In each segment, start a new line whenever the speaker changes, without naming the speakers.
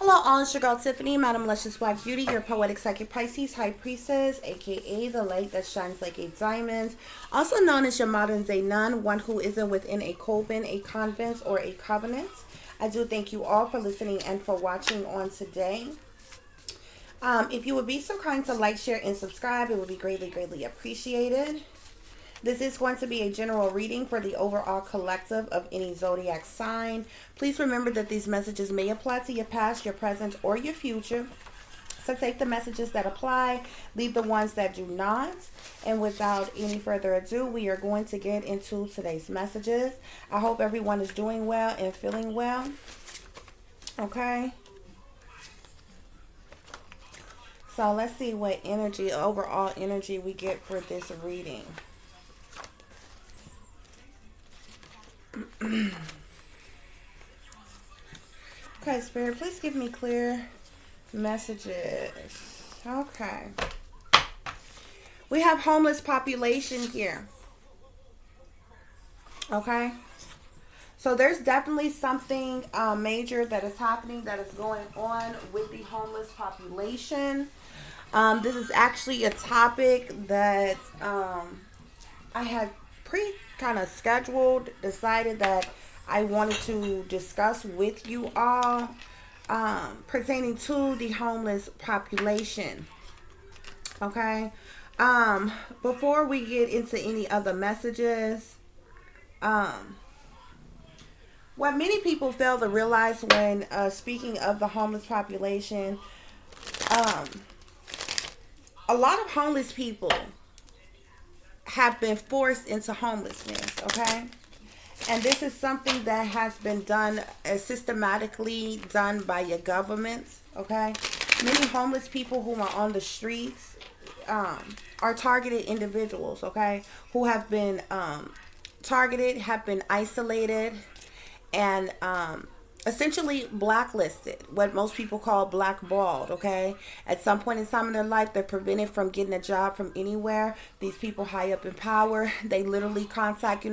Hello, all. It's your girl Tiffany, Madam Luscious Black Beauty, your poetic psychic Pisces High Priestess, aka the light that shines like a diamond, also known as your modern day nun, one who isn't within a coven, a convent, or a covenant. I do thank you all for listening and for watching on today. If you would be so kind to like, share, and subscribe, it would be greatly, greatly appreciated. This is going to be a general reading for the overall collective of any zodiac sign. Please remember that these messages may apply to your past, your present, or your future. So take the messages that apply, leave the ones that do not. And without any further ado, we are going to get into today's messages. I hope everyone is doing well and feeling well. Okay. So let's see what energy, overall energy we get for this reading. Okay, Spirit, please give me clear messages. Okay. We have homeless population here. Okay. So there's definitely something major that is happening, that is going on with the homeless population. This is actually a topic that I had kind of scheduled, decided that I wanted to discuss with you all pertaining to the homeless population. Okay. Before we get into any other messages, what many people fail to realize when speaking of the homeless population, a lot of homeless people have been forced into homelessness, okay? And this is something that has been done, systematically done by your governments, okay? Many homeless people who are on the streets are targeted individuals, okay? Who have been targeted, have been isolated, and essentially blacklisted, what most people call blackballed, okay? At some point in time in their life, they're prevented from getting a job from anywhere. These people high up in power, they literally contact,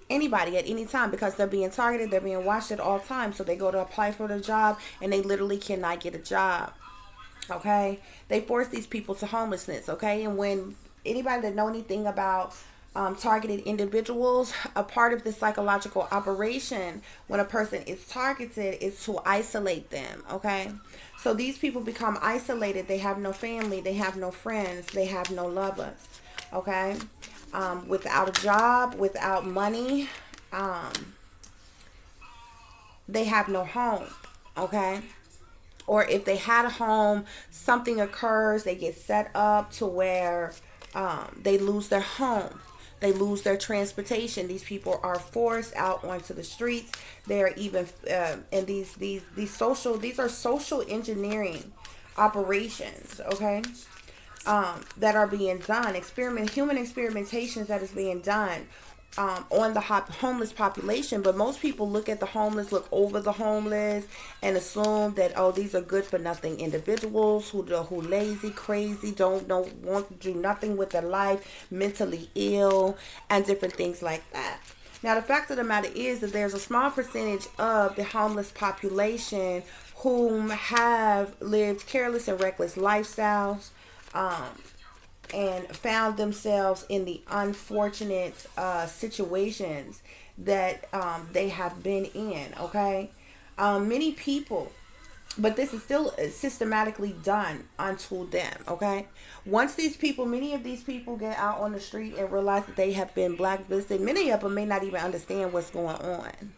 anybody at any time because they're being targeted, they're being watched at all times. So they go to apply for the job and they literally cannot get a job, okay? They force these people to homelessness, okay? And when anybody that know anything about targeted individuals, a part of the psychological operation when a person is targeted is to isolate them, okay? So these people become isolated. They have no family, they have no friends, they have no lovers, okay? Without a job, without money, they have no home, okay? Or if they had a home, something occurs, they get set up to where they lose their home. They lose their transportation. These people are forced out onto the streets. They're even and these are social engineering operations, okay? That are being done. Human experimentations that is being done on the homeless population. But most people look at the homeless, look over the homeless, and assume that, oh, these are good for nothing individuals who lazy, crazy, want to do nothing with their life, mentally ill, and different things like that. Now, the fact of the matter is that there's a small percentage of the homeless population whom have lived careless and reckless lifestyles, and found themselves in the unfortunate situations that they have been in, okay? Many people, but this is still systematically done unto them, okay? Once many of these people get out on the street and realize that they have been blacklisted, many of them may not even understand what's going on,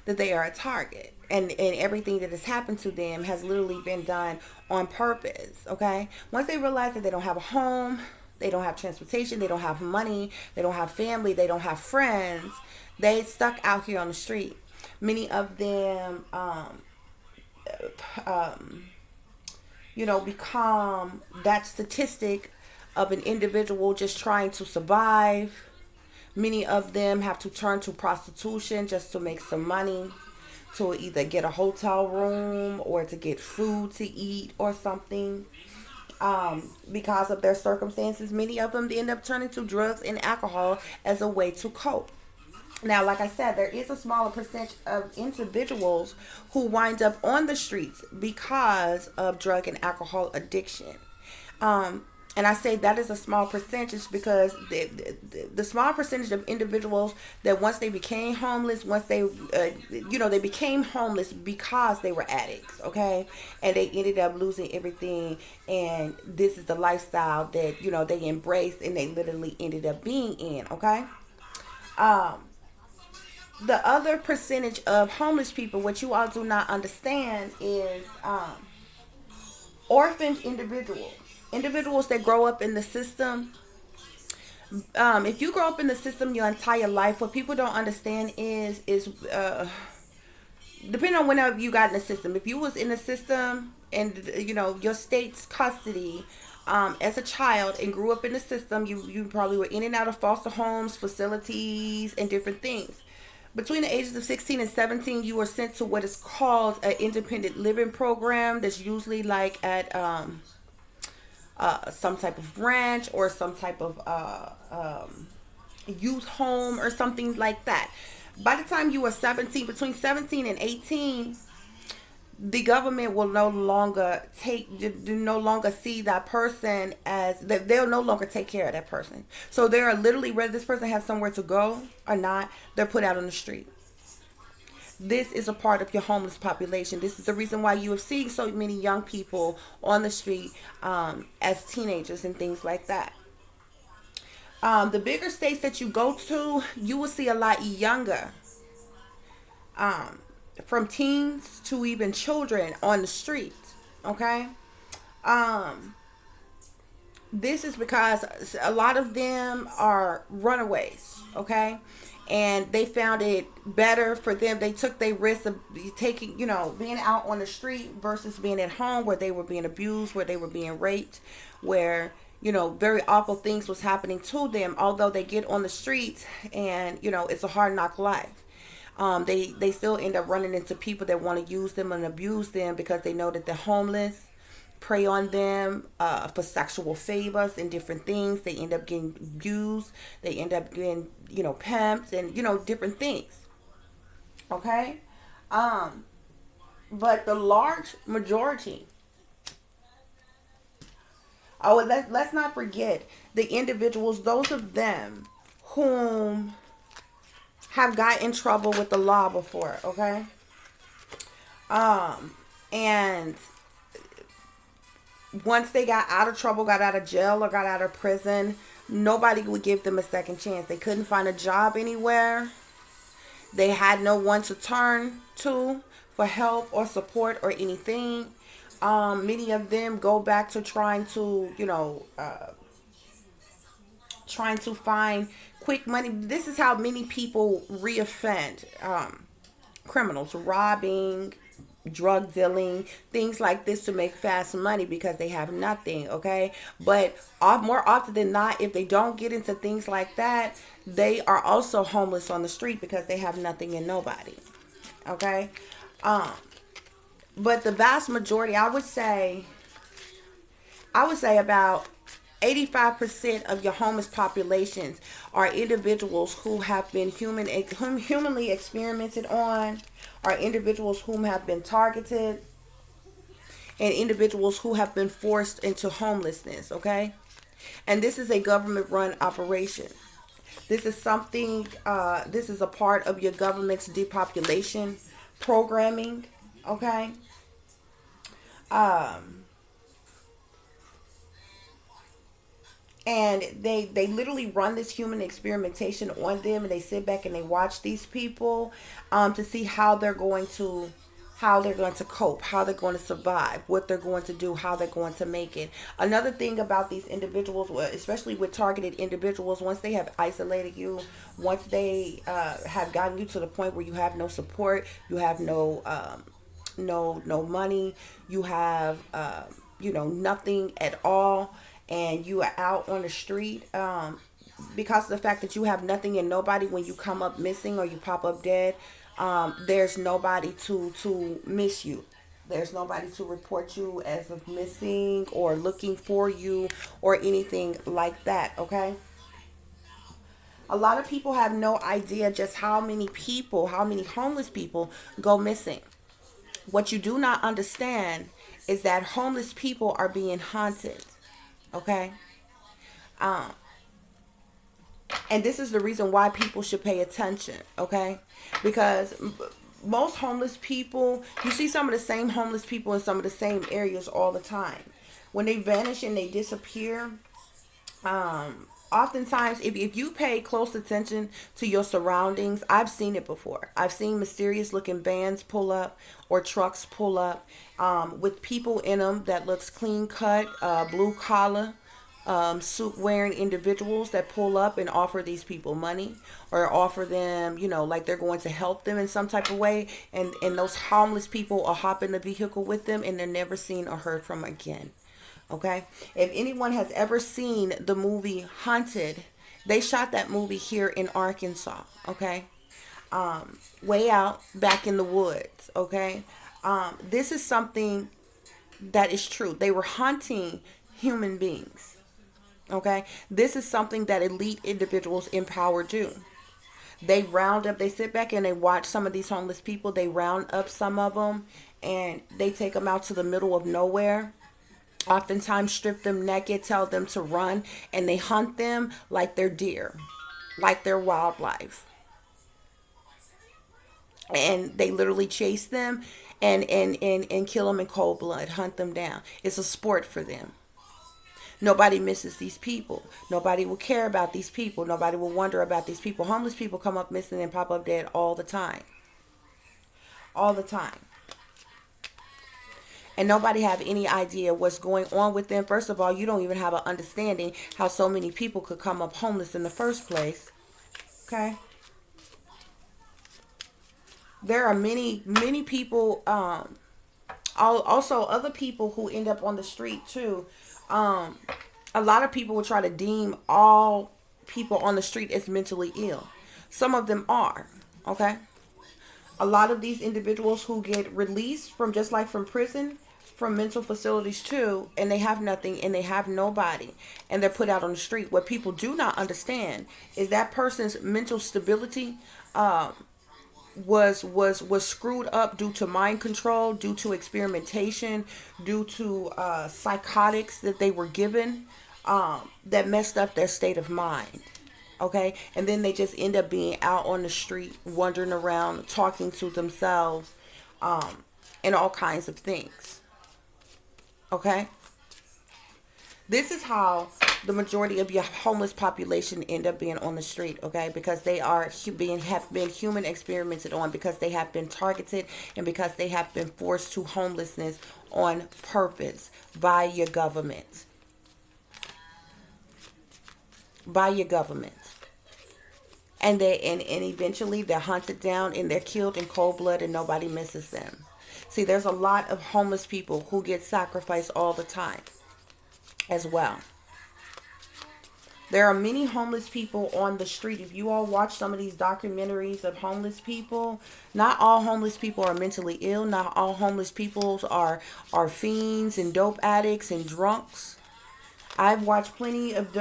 that they are a target. And everything that has happened to them has literally been done on purpose, okay? Once they realize that they don't have a home, they don't have transportation, they don't have money, they don't have family, they don't have friends, they stuck out here on the street. Many of them, become that statistic of an individual just trying to survive. Many of them have to turn to prostitution just to make some money, to either get a hotel room or to get food to eat or something. Because of their circumstances, many of them end up turning to drugs and alcohol as a way to cope. Now, like I said, there is a smaller percentage of individuals who wind up on the streets because of drug and alcohol addiction. Um, and I say that is a small percentage because the small percentage of individuals that once they became homeless, once they, they became homeless because they were addicts, okay? And they ended up losing everything. And this is the lifestyle that, they embraced and they literally ended up being in, okay? Um, the other percentage of homeless people, what you all do not understand is orphaned individuals, individuals that grow up in the system. If you grow up in the system your entire life, what people don't understand is depending on whenever you got in the system. If you was in the system and your state's custody as a child and grew up in the system, you probably were in and out of foster homes, facilities, and different things. Between the ages of 16 and 17, you were sent to what is called an independent living program. That's usually like at some type of ranch or some type of youth home or something like that. By the time you were 17, between 17 and 18, the government will no longer do no longer see that person as that. They'll no longer take care of that person. So they are literally, whether this person has somewhere to go or not, they're put out on the street. This is a part of your homeless population. This is the reason why you have seen so many young people on the street as teenagers and things like that. The bigger states that you go to, you will see a lot younger, um, from teens to even children on the streets. Okay. Um, this is because a lot of them are runaways. Okay. And they found it better for them. They took their risk of taking, being out on the street versus being at home where they were being abused, where they were being raped, where, very awful things was happening to them. Although they get on the streets and, it's a hard knock life. They still end up running into people that want to use them and abuse them because they know that they're homeless, prey on them for sexual favors and different things. They end up getting abused. They end up getting, pimped and, different things. Okay? But the large majority, let's not forget the individuals, those of them whom have got in trouble with the law before, okay? And once they got out of trouble, got out of jail, or got out of prison, nobody would give them a second chance. They couldn't find a job anywhere. They had no one to turn to for help or support or anything. Many of them go back to trying to find quick money. This is how many people reoffend. Criminals, robbing, drug dealing, things like this to make fast money because they have nothing, okay? But more often than not, if they don't get into things like that, they are also homeless on the street because they have nothing and nobody, okay? But the vast majority, I would say about 85% of your homeless populations are individuals who have been humanly experimented on, are individuals whom have been targeted, and individuals who have been forced into homelessness, okay? And this is a government run operation. This is this is a part of your government's depopulation programming, okay? Um, and they literally run this human experimentation on them, and they sit back and they watch these people to see how they're going to cope, how they're going to survive, what they're going to do, how they're going to make it. Another thing about these individuals, especially with targeted individuals, once they have isolated you, once they have gotten you to the point where you have no support, you have no money, you have nothing at all, and you are out on the street, because of the fact that you have nothing and nobody, when you come up missing or you pop up dead, there's nobody to miss you. There's nobody to report you as of missing or looking for you or anything like that, okay? A lot of people have no idea just how many people, how many homeless people go missing. What you do not understand is that homeless people are being haunted. Okay? Um, and this is the reason why people should pay attention. Okay? Because most homeless people, you see some of the same homeless people in some of the same areas all the time. When they vanish and they disappear, oftentimes if you pay close attention to your surroundings, I've seen it before. I've seen mysterious looking vans pull up or trucks pull up with people in them that looks clean cut, blue collar, suit wearing individuals that pull up and offer these people money or offer them, like they're going to help them in some type of way. And those homeless people will hop in the vehicle with them and they're never seen or heard from again. Okay. If anyone has ever seen the movie Haunted, they shot that movie here in Arkansas. Okay. Way out back in the woods. Okay. This is something that is true. They were hunting human beings. Okay. This is something that elite individuals in power do. They round up, they sit back and they watch some of these homeless people. They round up some of them and they take them out to the middle of nowhere, oftentimes strip them naked, tell them to run, and they hunt them like they're deer, like they're wildlife. And they literally chase them and kill them in cold blood, hunt them down. It's a sport for them. Nobody misses these people. Nobody will care about these people. Nobody will wonder about these people. Homeless people come up missing and pop up dead all the time. All the time. And nobody have any idea what's going on with them. First of all, you don't even have an understanding how so many people could come up homeless in the first place. Okay? There are many people, also other people who end up on the street too. A lot of people will try to deem all people on the street as mentally ill. Some of them are. Okay? A lot of these individuals who get released from, just like from prison, from mental facilities too, and they have nothing and they have nobody and they're put out on the street. What people do not understand is that person's mental stability was screwed up due to mind control, due to experimentation, due to psychotics that they were given, that messed up their state of mind. Okay, and then they just end up being out on the street, wandering around, talking to themselves, and all kinds of things. Okay, this is how the majority of your homeless population end up being on the street. Okay, because they are have been human experimented on, because they have been targeted, and because they have been forced to homelessness on purpose by your government. By your government. And eventually they're hunted down and they're killed in cold blood and nobody misses them. See, there's a lot of homeless people who get sacrificed all the time as well. There are many homeless people on the street. If you all watch some of these documentaries of homeless people, not all homeless people are mentally ill. Not all homeless people are fiends and dope addicts and drunks. I've watched plenty of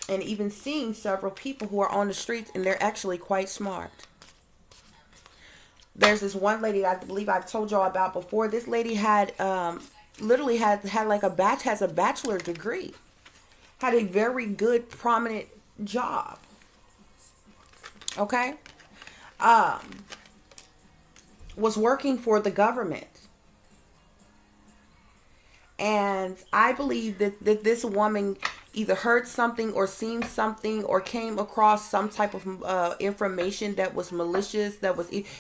and even seen several people who are on the streets and they're actually quite smart. There's this one lady I believe I've told y'all about before. This lady had literally had like has a bachelor degree, had a very good prominent job. Okay, was working for the government. And I believe that this woman either heard something or seen something or came across some type of information that was malicious,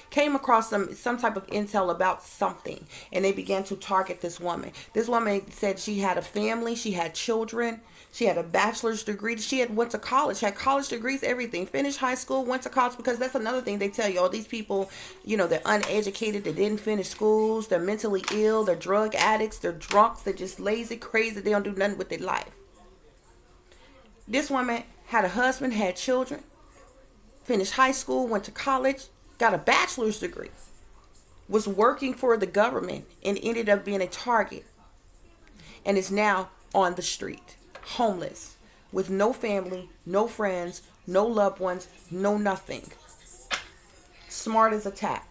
came across some type of intel about something. And they began to target this woman. This woman said she had a family, she had children, she had a bachelor's degree, she had went to college, had college degrees, everything, finished high school, went to college, because that's another thing they tell you. All these people, they're uneducated, they didn't finish schools, they're mentally ill, they're drug addicts, they're drunks, they're just lazy, crazy, they don't do nothing with their life. This woman had a husband, had children, finished high school, went to college, got a bachelor's degree, was working for the government, and ended up being a target, and is now on the street, homeless, with no family, no friends, no loved ones, no nothing. Smart as a tack.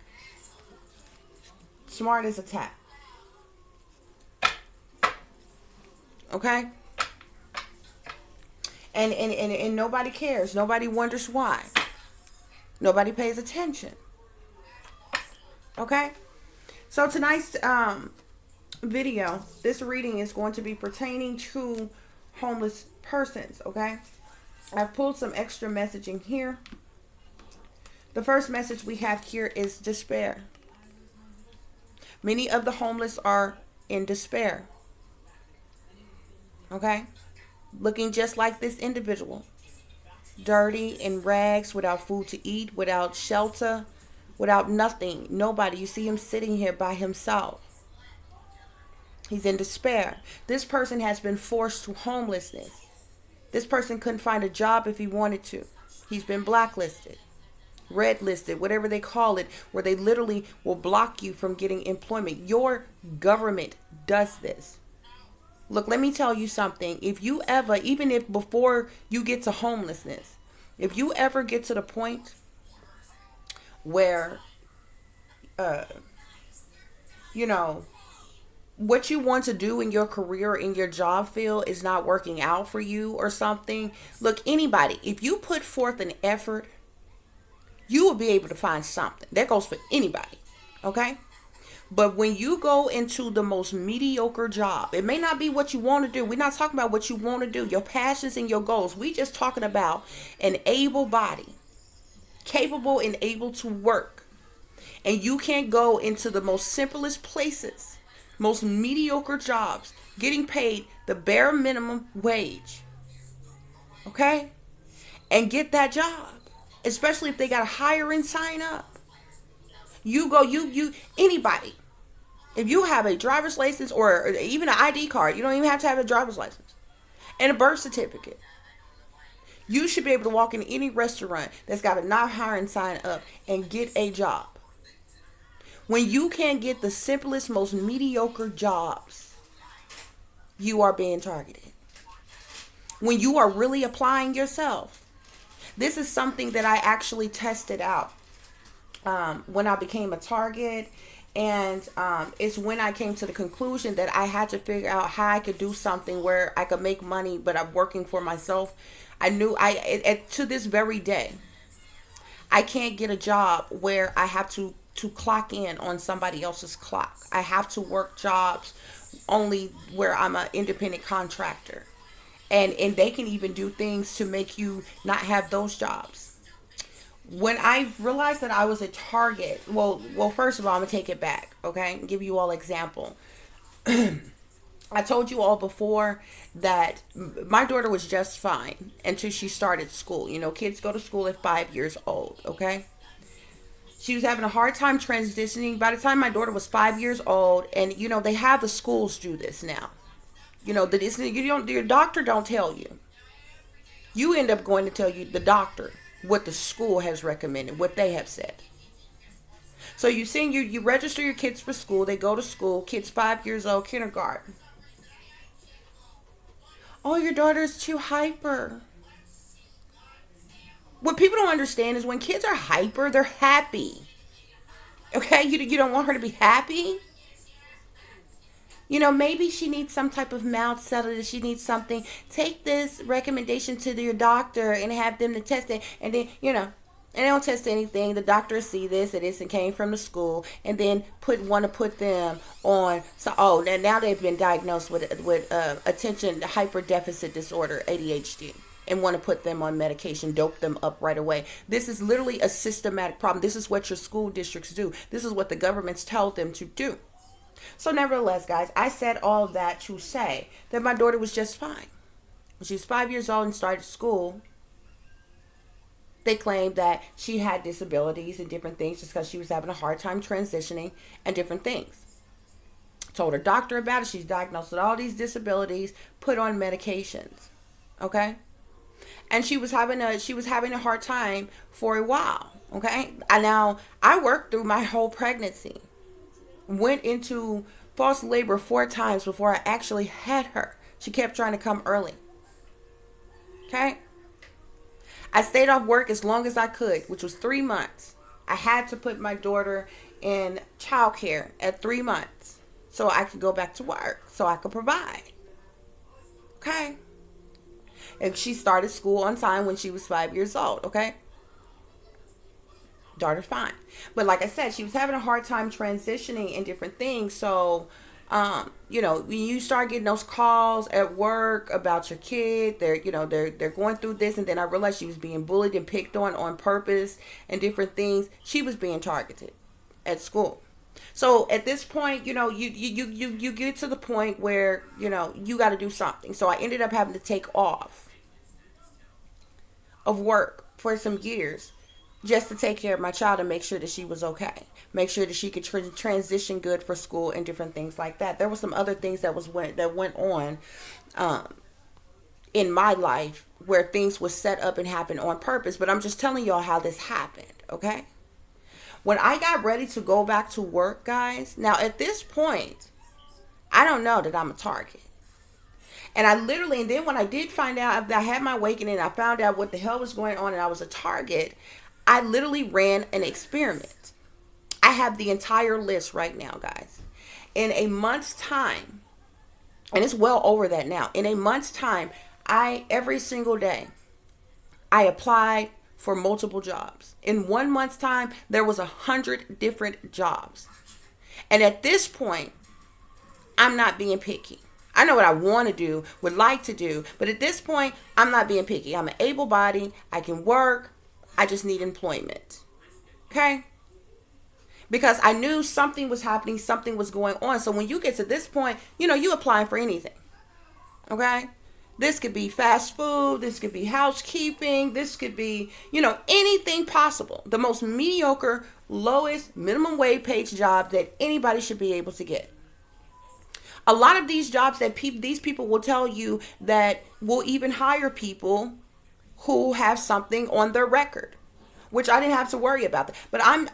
Smart as a tack. Okay? And nobody cares. Nobody wonders why. Nobody pays attention. Okay? So tonight's video, this reading is going to be pertaining to homeless persons. Okay? I've pulled some extra messaging here. The first message we have here is despair. Many of the homeless are in despair. Okay? Looking just like this individual. Dirty, in rags, without food to eat, without shelter, without nothing. Nobody. You see him sitting here by himself. He's in despair. This person has been forced to homelessness. This person couldn't find a job if he wanted to. He's been blacklisted, red listed, whatever they call it, where they literally will block you from getting employment. Your government does this. Look, let me tell you something. If you ever, even if before you get to homelessness, if you ever get to the point where, you know, what you want to do in your career, in your job field is not working out for you or something. Look, anybody, if you put forth an effort, you will be able to find something. That goes for anybody. Okay? But when you go into the most mediocre job, it may not be what you want to do. We're not talking about what you want to do, your passions and your goals. We just talking about an able body, capable and able to work. And you can't go into the most simplest places, most mediocre jobs, getting paid the bare minimum wage. Okay? And get that job. Especially if they got to hire and sign up. Anybody. If you have a driver's license or even an ID card, you don't even have to have a driver's license and a birth certificate. You should be able to walk in any restaurant that's got a not hire and sign up and get a job. When you can't get the simplest, most mediocre jobs, you are being targeted. When you are really applying yourself. This is something that I actually tested out when I became a target. And it's when I came to the conclusion that I had to figure out how I could do something where I could make money, but I'm working for myself. I knew to this very day, I can't get a job where I have to clock in on somebody else's clock. I have to work jobs only where I'm an independent contractor. And they can even do things to make you not have those jobs. When I realized that I was a target, well, first of all, I'm going to take it back, okay? Give you all example. I told you all before that my daughter was just fine until she started school. You know, kids go to school at 5 years old, okay? She was having a hard time transitioning. By the time my daughter was 5 years old, and, you know, they have the schools do this now. You know, your doctor don't tell you. You end up going to tell you the doctor what the school has recommended, what they have said. So you register your kids for school. They go to school. Kids 5 years old, kindergarten. Oh, your daughter's too hyper. What people don't understand is when kids are hyper, they're happy. Okay, you don't want her to be happy. You know, maybe she needs some type of mouth sedative. She needs something. Take this recommendation to your doctor and have them to test it. And then, you know, and they don't test anything. The doctor see this, and this, and came from the school, and then want to put them on. So, now they've been diagnosed with attention hyper deficit disorder, ADHD, and want to put them on medication, dope them up right away. This is literally a systematic problem. This is what your school districts do. This is what the governments tell them to do. So nevertheless, guys, I said all of that to say that my daughter was just fine. When she was 5 years old and started school, they claimed that she had disabilities and different things just because she was having a hard time transitioning and different things. Told her doctor about it. She's diagnosed with all these disabilities, put on medications. Okay? And she was having a hard time for a while. Okay? And now I worked through my whole pregnancy. Went into false labor 4 times before I actually had her. She kept trying to come early. Okay? I stayed off work as long as I could, which was 3 months. I had to put my daughter in childcare at 3 months so I could go back to work, so I could provide. Okay. And she started school on time when she was 5 years old. Okay. Daughter's fine. But like I said, she was having a hard time transitioning and different things. So, when you start getting those calls at work about your kid, they're going through this, and then I realized she was being bullied and picked on purpose and different things. She was being targeted at school. So at this point, you get to the point where you got to do something. So I ended up having to take off of work for some years just to take care of my child and make sure that she was okay, make sure that she could transition good for school and different things like that. There were some other things that went on in my life where things was set up and happened on purpose, but I'm just telling y'all how this happened. Okay. When I got ready to go back to work, guys, now at this point, I don't know that I'm a target. And and then when I did find out, I had my awakening, I found out what the hell was going on and I was a target, I literally ran an experiment. I have the entire list right now, guys. In a month's time, and it's well over that now, in a month's time, every single day, I applied for multiple jobs. In 1 month's time, there was 100 different jobs. And at this point, I'm not being picky. I know what I want to do, would like to do, but at this point, I'm not being picky. I'm an able body. I can work. I just need employment. Okay? Because I knew something was happening, something was going on. So when you get to this point, you applying for anything. Okay? This could be fast food. This could be housekeeping. This could be, anything possible. The most mediocre, lowest minimum wage paid job that anybody should be able to get. A lot of these jobs that these people will tell you that will even hire people who have something on their record, which I didn't have to worry about that. But I'm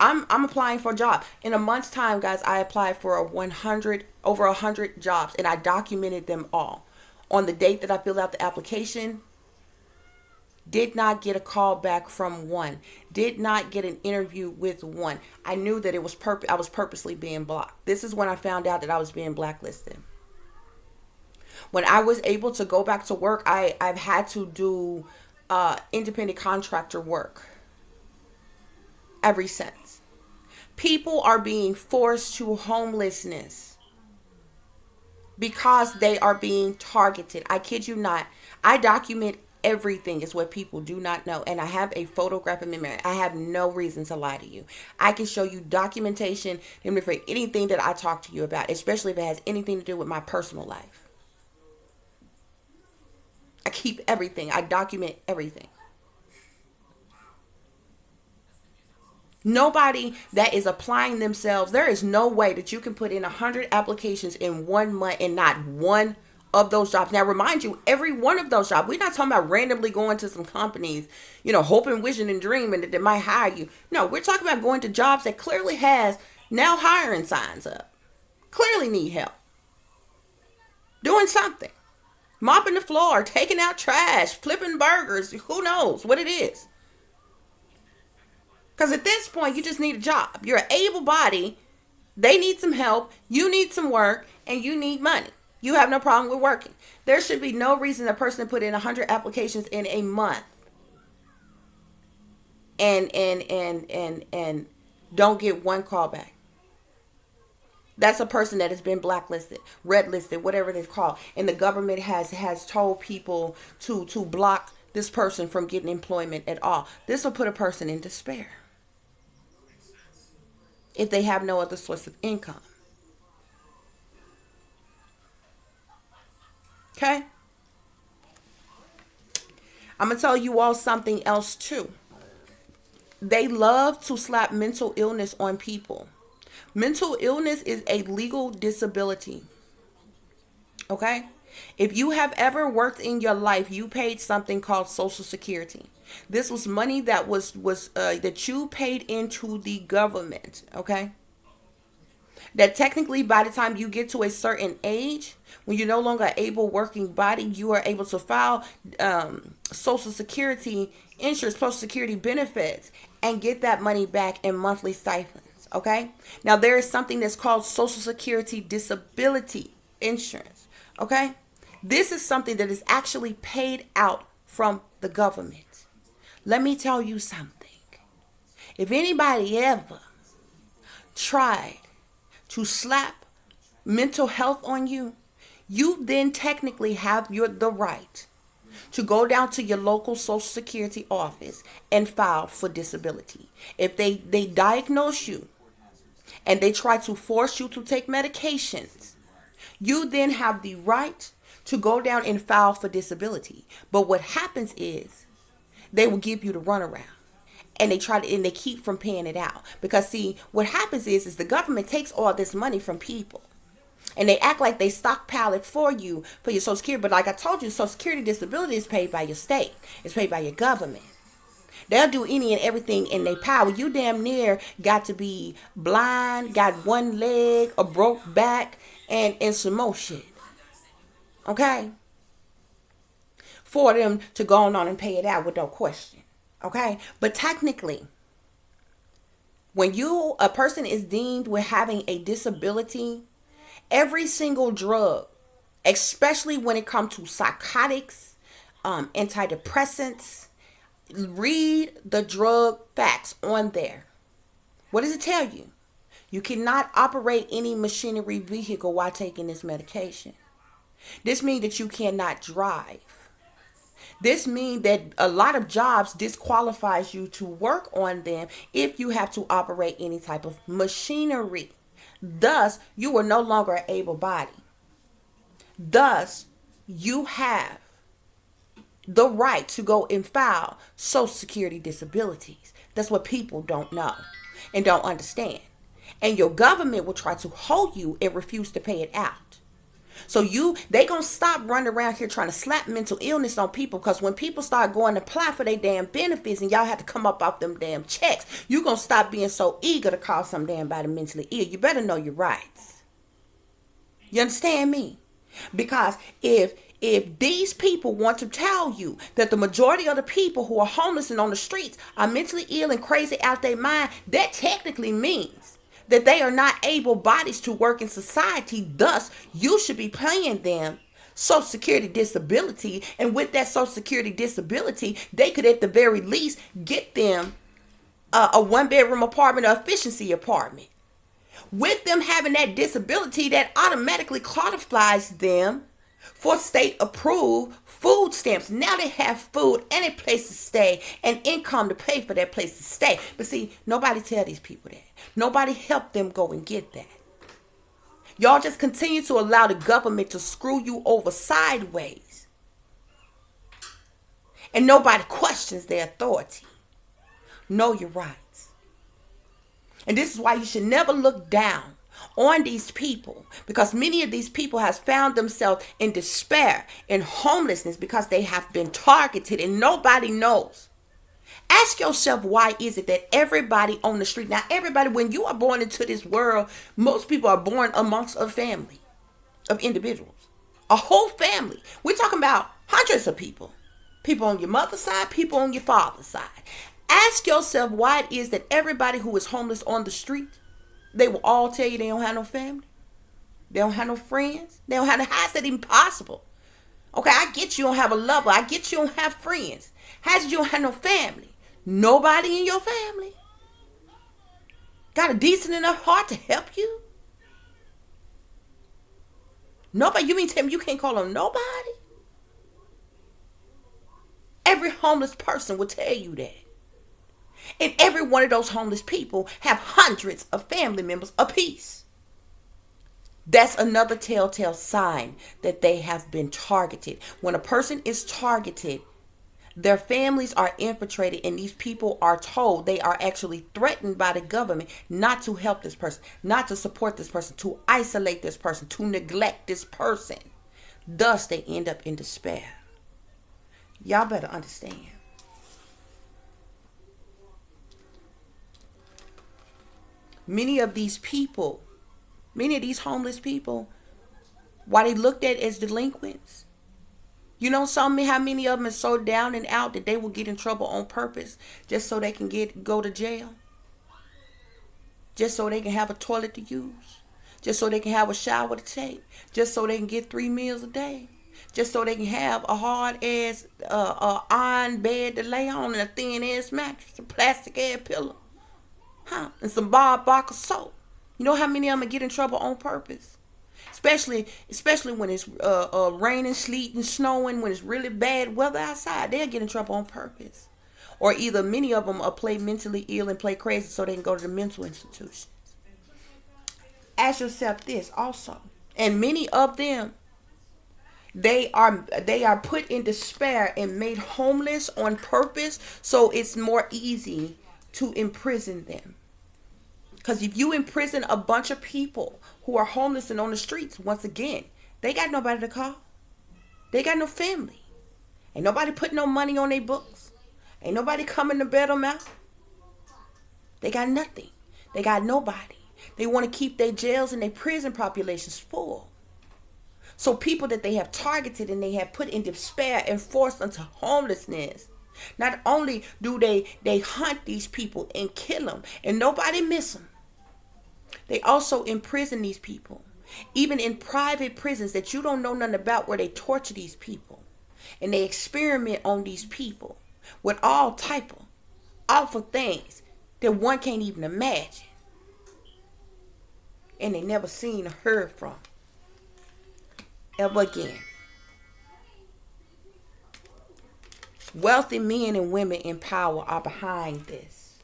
applying for a job. In a month's time, guys, I applied for over 100 jobs, and I documented them all. On the date that I filled out the application, did not get a call back from one. Did not get an interview with one. I knew that I was purposely being blocked. This is when I found out that I was being blacklisted. When I was able to go back to work, I've had to do independent contractor work ever since. People are being forced to homelessness because they are being targeted. I kid you not. I document everything, is what people do not know. And I have a photographic memory. I have no reason to lie to you. I can show you documentation for anything that I talk to you about, especially if it has anything to do with my personal life. I keep everything. I document everything. Nobody that is applying themselves, there is no way that you can put in 100 applications in 1 month and not one of those jobs. Now, remind you, every one of those jobs, we're not talking about randomly going to some companies, hoping, wishing, and dreaming that they might hire you. No, we're talking about going to jobs that clearly has now hiring signs up. Clearly need help. Doing something. Mopping the floor, taking out trash, flipping burgers, who knows what it is. Because at this point, you just need a job. You're an able body. They need some help. You need some work. And you need money. You have no problem with working. There should be no reason a person to put in 100 applications in a month and don't get one call back. That's a person that has been blacklisted, red listed, whatever it's called. And the government has told people to block this person from getting employment at all. This will put a person in despair if they have no other source of income. Okay? I'm going to tell you all something else too. They love to slap mental illness on people. Mental illness is a legal disability. Okay? If you have ever worked in your life, you paid something called Social Security. This was money that that you paid into the government. Okay? That technically, by the time you get to a certain age, when you're no longer able working body, you are able to file Social Security insurance, Social Security benefits, and get that money back in monthly stipends. Okay. Now, there is something that's called Social Security disability insurance. Okay. This is something that is actually paid out from the government. Let me tell you something. If anybody ever tried to slap mental health on you, you then technically have the right to go down to your local Social Security office and file for disability. If they diagnose you and they try to force you to take medications, you then have the right to go down and file for disability. But what happens is they will give you the runaround. And they keep from paying it out. Because see, what happens is the government takes all this money from people. And they act like they stockpile it for you for your Social Security. But like I told you, Social Security disability is paid by your state. It's paid by your government. They'll do any and everything in their power. You damn near got to be blind, got one leg, a broke back, and some more shit. Okay? For them to go on and pay it out with no question. Okay? But technically, when a person is deemed with having a disability, every single drug, especially when it comes to psychotics, antidepressants, read the drug facts on there. What does it tell you? You cannot operate any machinery vehicle while taking this medication. This means that you cannot drive. This means that a lot of jobs disqualifies you to work on them if you have to operate any type of machinery. Thus, you are no longer an able body. Thus, you have the right to go and file Social Security disabilities. That's what people don't know and don't understand. And your government will try to hold you and refuse to pay it out. So they gonna stop running around here trying to slap mental illness on people, because when people start going to apply for their damn benefits and y'all have to come up off them damn checks, you gonna stop being so eager to call some damn body mentally ill. You better know your rights. You understand me? Because if these people want to tell you that the majority of the people who are homeless and on the streets are mentally ill and crazy out their mind, that technically means that they are not able bodies to work in society. Thus, you should be paying them Social Security disability. And with that Social Security disability, they could at the very least get them a one-bedroom apartment or efficiency apartment. With them having that disability, that automatically qualifies them for state-approved food stamps. Now they have food and a place to stay and income to pay for that place to stay. But see, nobody tell these people that. Nobody help them go and get that. Y'all just continue to allow the government to screw you over sideways. And nobody questions their authority. Know your rights. And this is why you should never look down on these people, because many of these people has found themselves in despair and homelessness because they have been targeted and nobody knows. Ask yourself, why is it that everybody on the street, now everybody, when you are born into this world, most people are born amongst a family of individuals, a whole family. We're talking about hundreds of people on your mother's side, people on your father's side. Ask yourself why it is that everybody who is homeless on the street, they will all tell you they don't have no family. They don't have no friends. They don't have no, how is that even possible? Okay, I get you don't have a lover. I get you don't have friends. How is it you don't have no family? Nobody in your family got a decent enough heart to help you? Nobody? You mean tell me you can't call on nobody? Every homeless person will tell you that. And every one of those homeless people have hundreds of family members apiece. That's another telltale sign that they have been targeted. When a person is targeted, their families are infiltrated, and these people are told, they are actually threatened by the government not to help this person, not to support this person, to isolate this person, to neglect this person. Thus, they end up in despair. Y'all better understand. Many of these homeless people, why they looked at as delinquents, You know, how many of them is so down and out that they will get in trouble on purpose just so they can go to jail, just so they can have a toilet to use, just so they can have a shower to take, just so they can get 3 meals a day, just so they can have a hard ass iron bed to lay on and a thin ass mattress, a plastic ass pillow, and some Bob Barker soap. You know how many of them get in trouble on purpose? Especially when it's raining, sleeting, snowing, when it's really bad weather outside, they'll get in trouble on purpose. Or either many of them are play mentally ill and play crazy so they can go to the mental institutions. Ask yourself this also. And many of them, they are put in despair and made homeless on purpose, so it's more easy to imprison them. Because if you imprison a bunch of people who are homeless and on the streets, once again, they got nobody to call. They got no family. Ain't nobody putting no money on their books. Ain't nobody coming to bail them out. They got nothing. They got nobody. They want to keep their jails and their prison populations full. So people that they have targeted and they have put in despair and forced into homelessness, not only do they hunt these people and kill them and nobody miss them, they also imprison these people, even in private prisons that you don't know nothing about, where they torture these people and they experiment on these people with all type of awful things that one can't even imagine, and they never seen or heard from ever again. Wealthy men and women in power are behind this.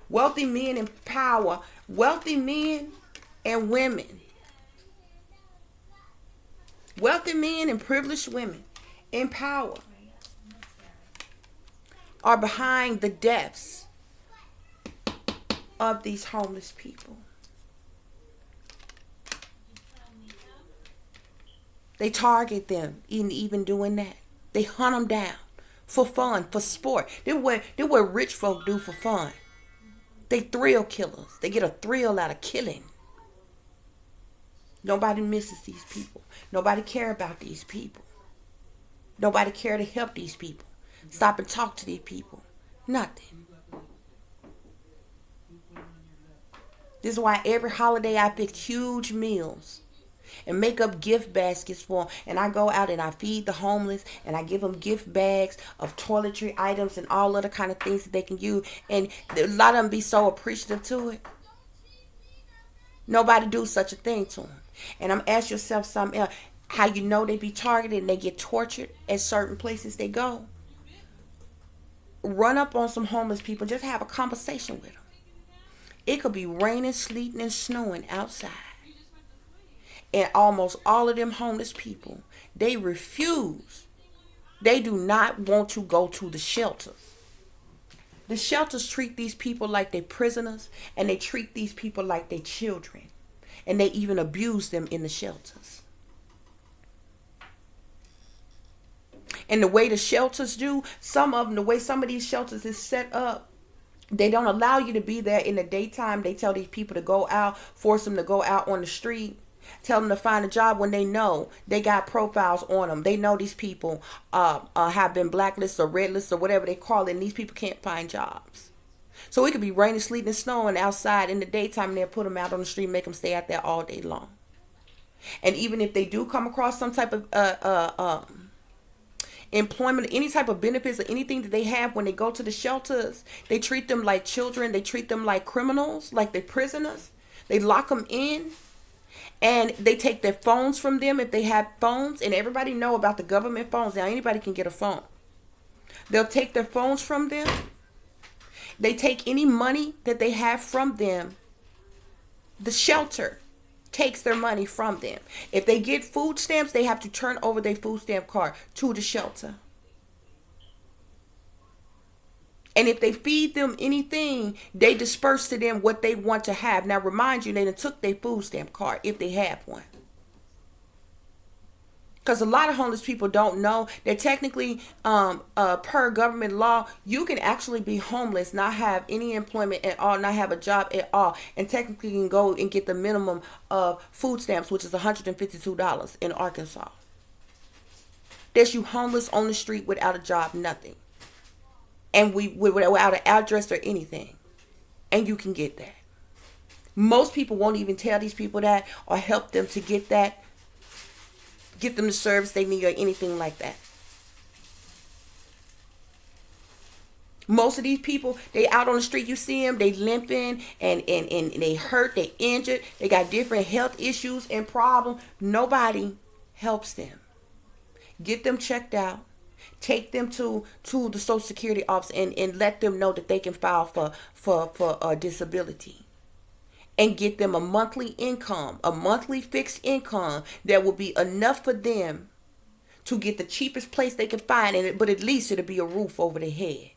Wealthy men in power, wealthy men and women, wealthy men and privileged women in power are behind the deaths of these homeless people. They target them, even doing that. They hunt them down for fun, for sport. They what rich folk do for fun. They thrill killers. They get a thrill out of killing. Nobody misses these people. Nobody care about these people. Nobody care to help these people. Stop and talk to these people. Nothing. This is why every holiday I pick huge meals and make up gift baskets for them. And I go out and I feed the homeless and I give them gift bags of toiletry items and all other kind of things that they can use. And a lot of them be so appreciative to it. Nobody do such a thing to them. And I'm asking yourself something else. How you know they be targeted and they get tortured at certain places they go? Run up on some homeless people. Just have a conversation with them. It could be raining, sleeting, and snowing outside. And almost all of them homeless people, they refuse. They do not want to go to the shelters. The shelters treat these people like they're prisoners, and they treat these people like they're children. And they even abuse them in the shelters. And the way the shelters do, the way some of these shelters is set up, they don't allow you to be there in the daytime. They tell these people to go out, force them to go out on the street. Tell them to find a job when they know they got profiles on them. They know these people have been blacklisted or redlisted or whatever they call it, and these people can't find jobs. So it could be raining, sleeting, and snowing outside in the daytime, and they'll put them out on the street, make them stay out there all day long. And even if they do come across some type of employment, any type of benefits or anything that they have when they go to the shelters, they treat them like children. They treat them like criminals, like they're prisoners. They lock them in. And they take their phones from them if they have phones. And everybody know about the government phones. Now anybody can get a phone. They'll take their phones from them. They take any money that they have from them. The shelter takes their money from them. If they get food stamps, they have to turn over their food stamp card to the shelter. And if they feed them anything, they disperse to them what they want to have. Now, remind you, they done took their food stamp card if they have one. Because a lot of homeless people don't know that technically, per government law, you can actually be homeless, not have any employment at all, not have a job at all, and technically can go and get the minimum of food stamps, which is $152 in Arkansas. There's you homeless on the street without a job, nothing. And without an address or anything. And you can get that. Most people won't even tell these people that or help them to get that, get them the service they need or anything like that. Most of these people, they out on the street, you see them, they limping and they hurt, they injured, they got different health issues and problems. Nobody helps them. Get them checked out. Take them to the Social Security office and let them know that they can file for a disability. And get them a monthly income, a monthly fixed income that will be enough for them to get the cheapest place they can find in it, but at least it'll be a roof over their head.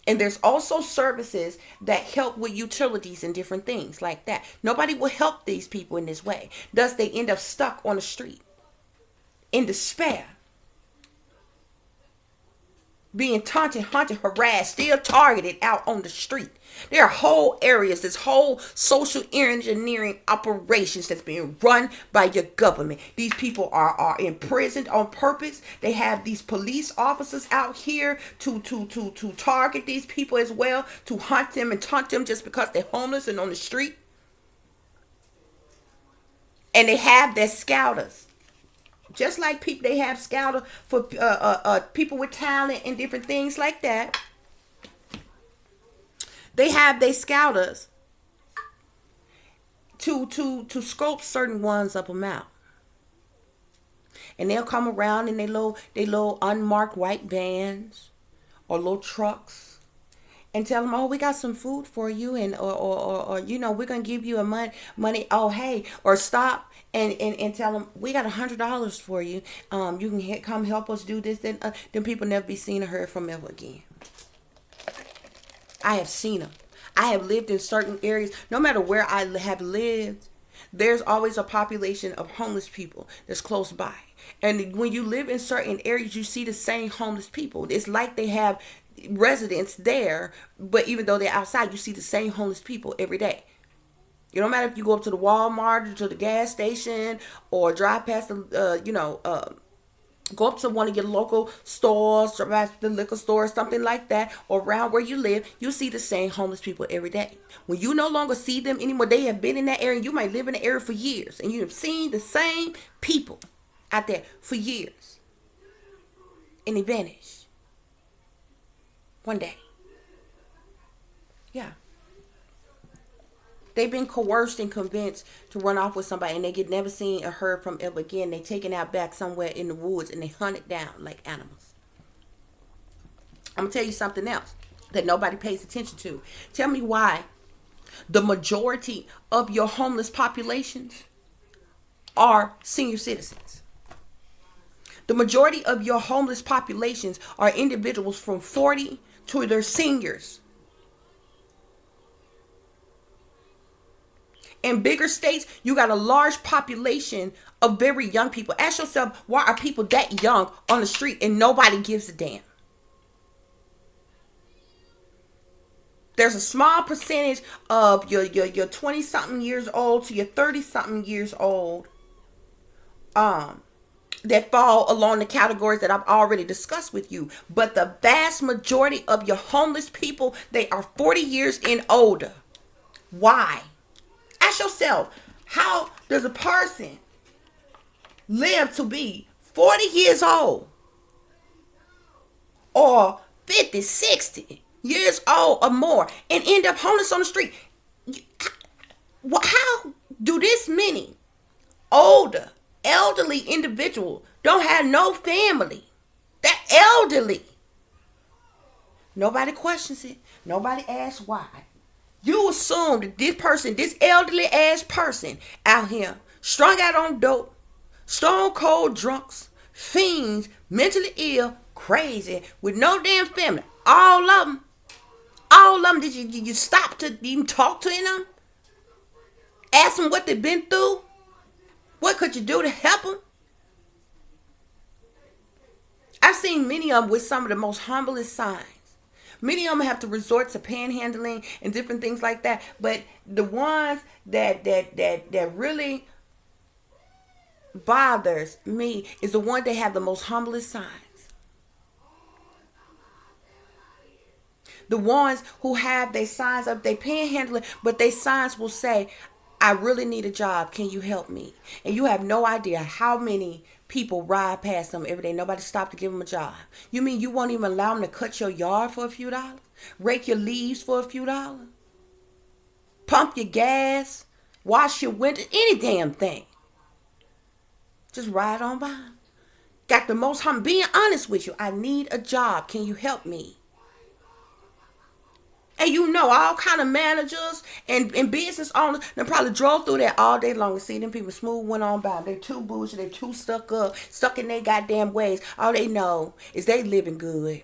And there's also services that help with utilities and different things like that. Nobody will help these people in this way. Thus, they end up stuck on the street in despair, being taunted, hunted, harassed, still targeted out on the street. There are whole areas, this whole social engineering operations that's being run by your government. These people are imprisoned on purpose. They have these police officers out here to target these people as well, to hunt them and taunt them just because they're homeless and on the street. And they have their scouters. Just like people, they have scouter for people with talent and different things like that. They have their scouters to scope certain ones of them out. And they'll come around in they little unmarked white vans or little trucks and tell them, oh, we got some food for you, and or you know, we're gonna give you a money. Oh, hey, or stop. And tell them, we got $100 for you. You can come help us do this. Then people never be seen or heard from ever again. I have seen them. I have lived in certain areas. No matter where I have lived, there's always a population of homeless people that's close by. And when you live in certain areas, you see the same homeless people. It's like they have residents there, but even though they're outside, you see the same homeless people every day. It don't matter if you go up to the Walmart or to the gas station or drive past the, go up to one of your local stores, drive past the liquor store, something like that, or around where you live, you see the same homeless people every day. When you no longer see them anymore, they have been in that area. You might live in the area for years, and you have seen the same people out there for years. And they vanish. One day. Yeah. They've been coerced and convinced to run off with somebody, and they get never seen or heard from ever again. They taken out back somewhere in the woods, and they hunted down like animals. I'm going to tell you something else that nobody pays attention to. Tell me why the majority of your homeless populations are senior citizens. The majority of your homeless populations are individuals from 40 to their seniors. In bigger states, you got a large population of very young people. Ask yourself, why are people that young on the street and nobody gives a damn? There's a small percentage of your 20-something years old to your 30-something years old that fall along the categories that I've already discussed with you. But the vast majority of your homeless people, they are 40 years and older. Why? Ask yourself, how does a person live to be 40 years old or 50, 60 years old or more and end up homeless on the street? How do this many older, elderly individuals don't have no family? That elderly. Nobody questions it. Nobody asks why. You assume that this person, this elderly ass person out here, strung out on dope, stone cold drunks, fiends, mentally ill, crazy, with no damn family, all of them, did you stop to even talk to them? Ask them what they've been through? What could you do to help them? I've seen many of them with some of the most humblest signs. Many of them have to resort to panhandling and different things like that. But the ones that really bothers me is the one that have the most humblest signs. The ones who have their signs up, they panhandling, but their signs will say, I really need a job. Can you help me? And you have no idea how many people ride past them every day. Nobody stopped to give them a job. You mean you won't even allow them to cut your yard for a few dollars? Rake your leaves for a few dollars? Pump your gas? Wash your window? Any damn thing. Just ride on by. Got the most being honest with you. I need a job. Can you help me? And you know, all kind of managers and business owners, they probably drove through there all day long and see them people smooth went on by. They too bougie, they too stuck up, stuck in their goddamn ways. All they know is they living good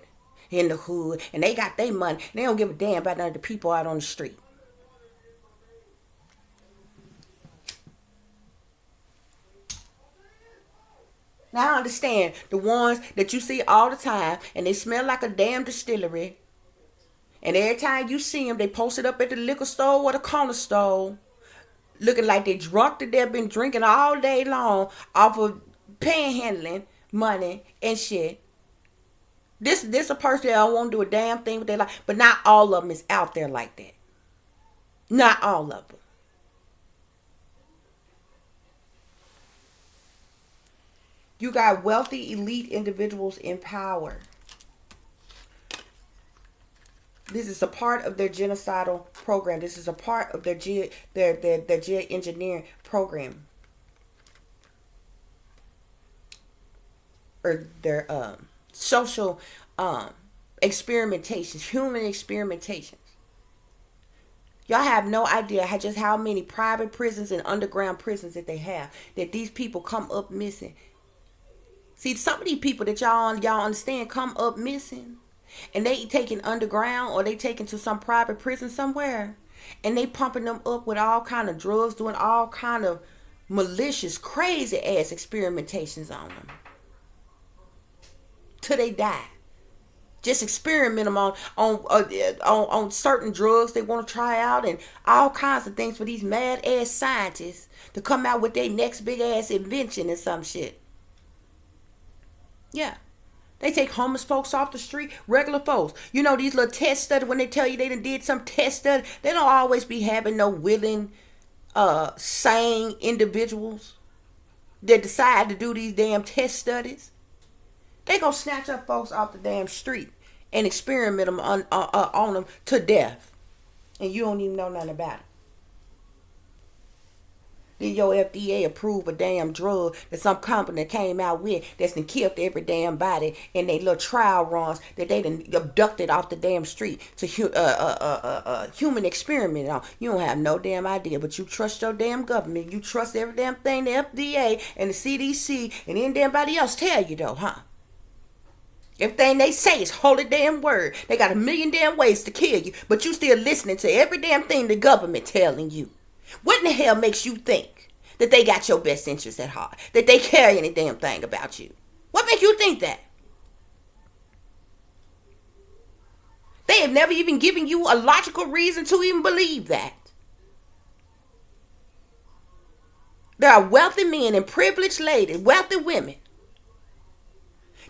in the hood and they got their money. They don't give a damn about none of the people out on the street. Now I understand the ones that you see all the time and they smell like a damn distillery. And every time you see them, they post it up at the liquor store or the corner store, looking like they drunk that they've been drinking all day long off of panhandling money and shit. This a person that don't want to do a damn thing with their life. But not all of them is out there like that. Not all of them. You got wealthy, elite individuals in power. This is a part of their genocidal program. This is a part of their geoengineering program. Or their social experimentations, human experimentations. Y'all have no idea just how many private prisons and underground prisons that they have. That these people come up missing. See, some of these people that y'all understand come up missing. And they taken underground or they taken to some private prison somewhere. And they pumping them up with all kind of drugs, doing all kind of malicious, crazy ass experimentations on them. Till they die. Just experiment them on certain drugs they want to try out and all kinds of things for these mad ass scientists to come out with their next big ass invention and some shit. Yeah. They take homeless folks off the street, regular folks. You know, these little test studies, when they tell you they done did some test study, they don't always be having no willing, sane individuals that decide to do these damn test studies. They gonna snatch up folks off the damn street and experiment them on them to death. And you don't even know nothing about it. Then your FDA approve a damn drug that some company came out with that's done killed every damn body in they little trial runs that they done abducted off the damn street to human experiment on. You don't have no damn idea, but you trust your damn government. You trust every damn thing the FDA and the CDC and anybody else tell you though, huh? Everything they say is holy damn word. They got a million damn ways to kill you, but you still listening to every damn thing the government telling you. What in the hell makes you think that they got your best interest at heart? That they care any damn thing about you? What makes you think that? They have never even given you a logical reason to even believe that. There are wealthy men and privileged ladies, wealthy women.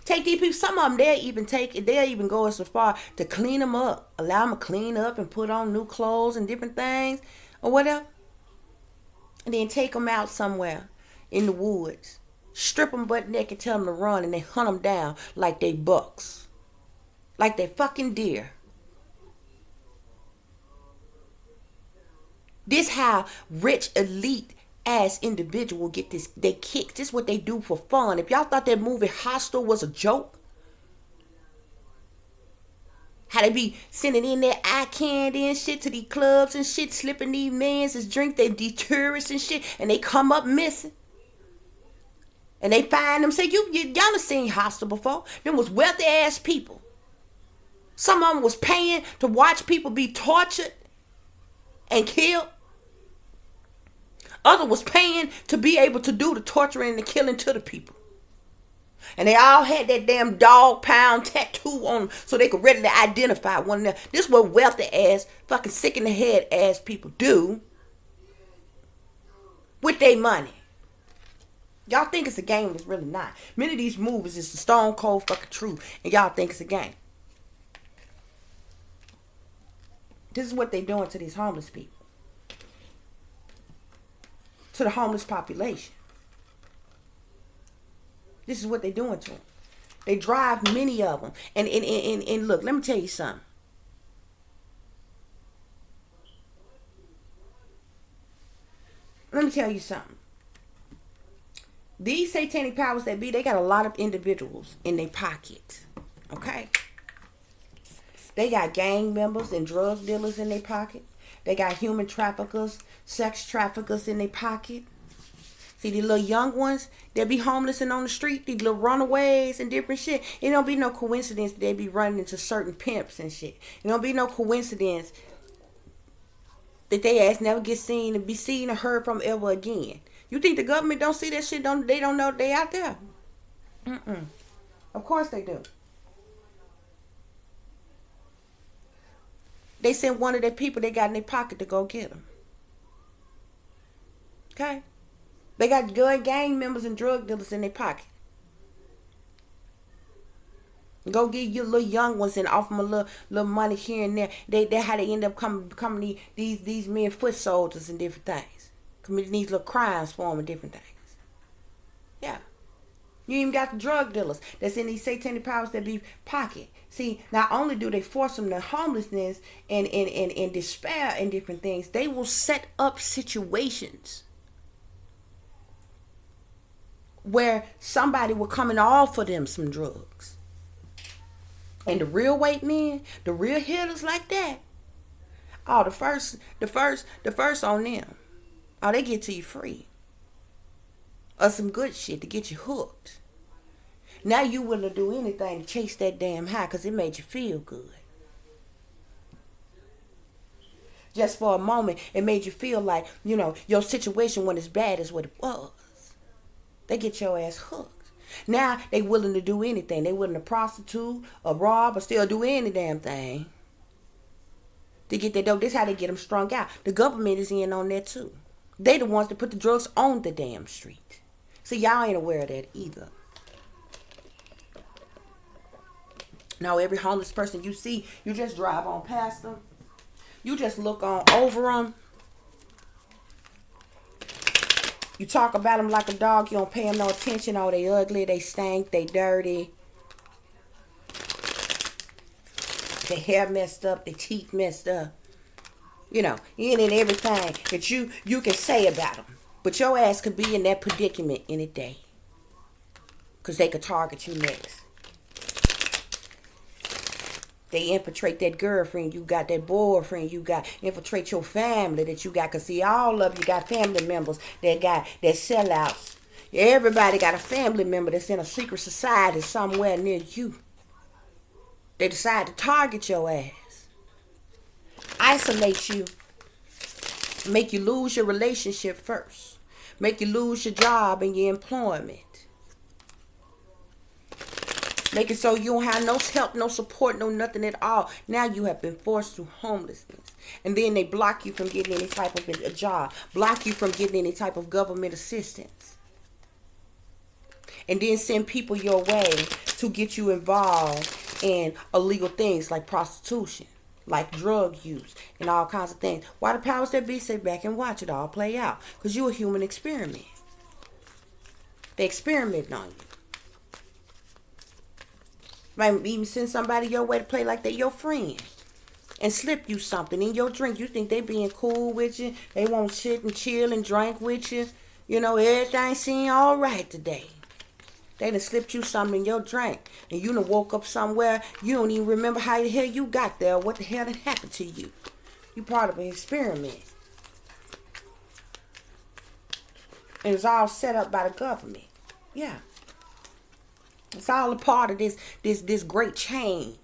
Take these people, some of them, they'll even go as far to clean them up. Allow them to clean up and put on new clothes and different things or whatever. And then take them out somewhere in the woods. Strip them butt naked, tell them to run, and they hunt them down like they bucks. Like they fucking deer. This how rich, elite ass individual get they kicks. This is what they do for fun. If y'all thought that movie Hostel was a joke, how they be sending in their eye candy and shit to these clubs and shit, slipping these mans as drink, these tourists and shit, and they come up missing. And they find them, say, y'all have seen Hostel before. Them was wealthy ass people. Some of them was paying to watch people be tortured and killed. Other was paying to be able to do the torturing and the killing to the people. And they all had that damn dog pound tattoo on them so they could readily identify one another. This is what wealthy ass, fucking sick in the head ass people do with their money. Y'all think it's a game, and it's really not. Many of these movies is the stone cold fucking truth, and y'all think it's a game. This is what they doing to these homeless people, to the homeless population. This is what they doing to them. They drive many of them, and look, let me tell you something. Let me tell you something. These satanic powers that be, they got a lot of individuals in their pocket. Okay? They got gang members and drug dealers in their pocket. They got human traffickers, sex traffickers in their pocket. See, these little young ones, they be homeless and on the street, these little runaways and different shit. It don't be no coincidence that they be running into certain pimps and shit. It don't be no coincidence that they ass never get seen and be seen or heard from ever again. You think the government don't see that shit? They don't know they out there? Mm-mm. Of course they do. They sent one of their people they got in their pocket to go get them. Okay? They got good gang members and drug dealers in their pocket. Go get your little young ones and offer them a little money here and there. They how they end up becoming these men foot soldiers and different things. Committing these little crimes for them and different things. Yeah. You even got the drug dealers that's in these satanic powers that be pocket. See, not only do they force them to homelessness and despair and different things, they will set up situations where somebody will come and offer them some drugs. And the real white men, the real hitters like that, oh, the first on them. Oh, they get to you free. Or some good shit to get you hooked. Now you willing to do anything to chase that damn high because it made you feel good. Just for a moment, it made you feel like, your situation wasn't as bad as what it was. They get your ass hooked. Now they willing to do anything. They willing to prostitute or rob or still do any damn thing to get that dope. This is how they get them strung out. The government is in on that too. They the ones that put the drugs on the damn street. See, y'all ain't aware of that either. Now, every homeless person you see, you just drive on past them. You just look on over them. You talk about them like a dog. You don't pay them no attention. Oh, they ugly. They stink. They dirty. Their hair messed up. Their teeth messed up. Any and everything that you can say about them. But your ass could be in that predicament any day. Because they could target you next. They infiltrate that girlfriend you got, that boyfriend you got, infiltrate your family that you got. Because see, all of you got family members that sellouts. Everybody got a family member that's in a secret society somewhere near you. They decide to target your ass. Isolate you. Make you lose your relationship first. Make you lose your job and your employment. Make it so you don't have no help, no support, no nothing at all. Now you have been forced to homelessness. And then they block you from getting any type of a job. Block you from getting any type of government assistance. And then send people your way to get you involved in illegal things like prostitution, like drug use, and all kinds of things. Why the powers that be sit back and watch it all play out? Because you're a human experiment. They experimenting on you. Might even send somebody your way to play like they're your friend and slip you something in your drink. You think they being cool with you. They won't sit and chill and drink with you. Everything seem all right today. They done slipped you something in your drink. And you done woke up somewhere. You don't even remember how the hell you got there. What the hell had happened to you. You part of an experiment. And it's all set up by the government. Yeah. It's all a part of this great change.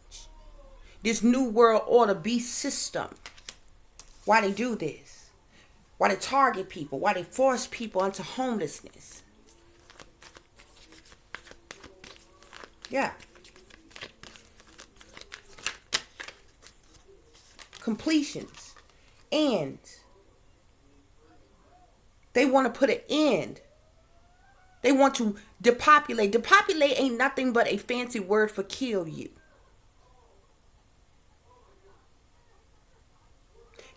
This new world order beast system. Why they do this? Why they target people? Why they force people into homelessness? Yeah. Completions. Ends. They want to put an end They want to depopulate. Depopulate ain't nothing but a fancy word for kill you.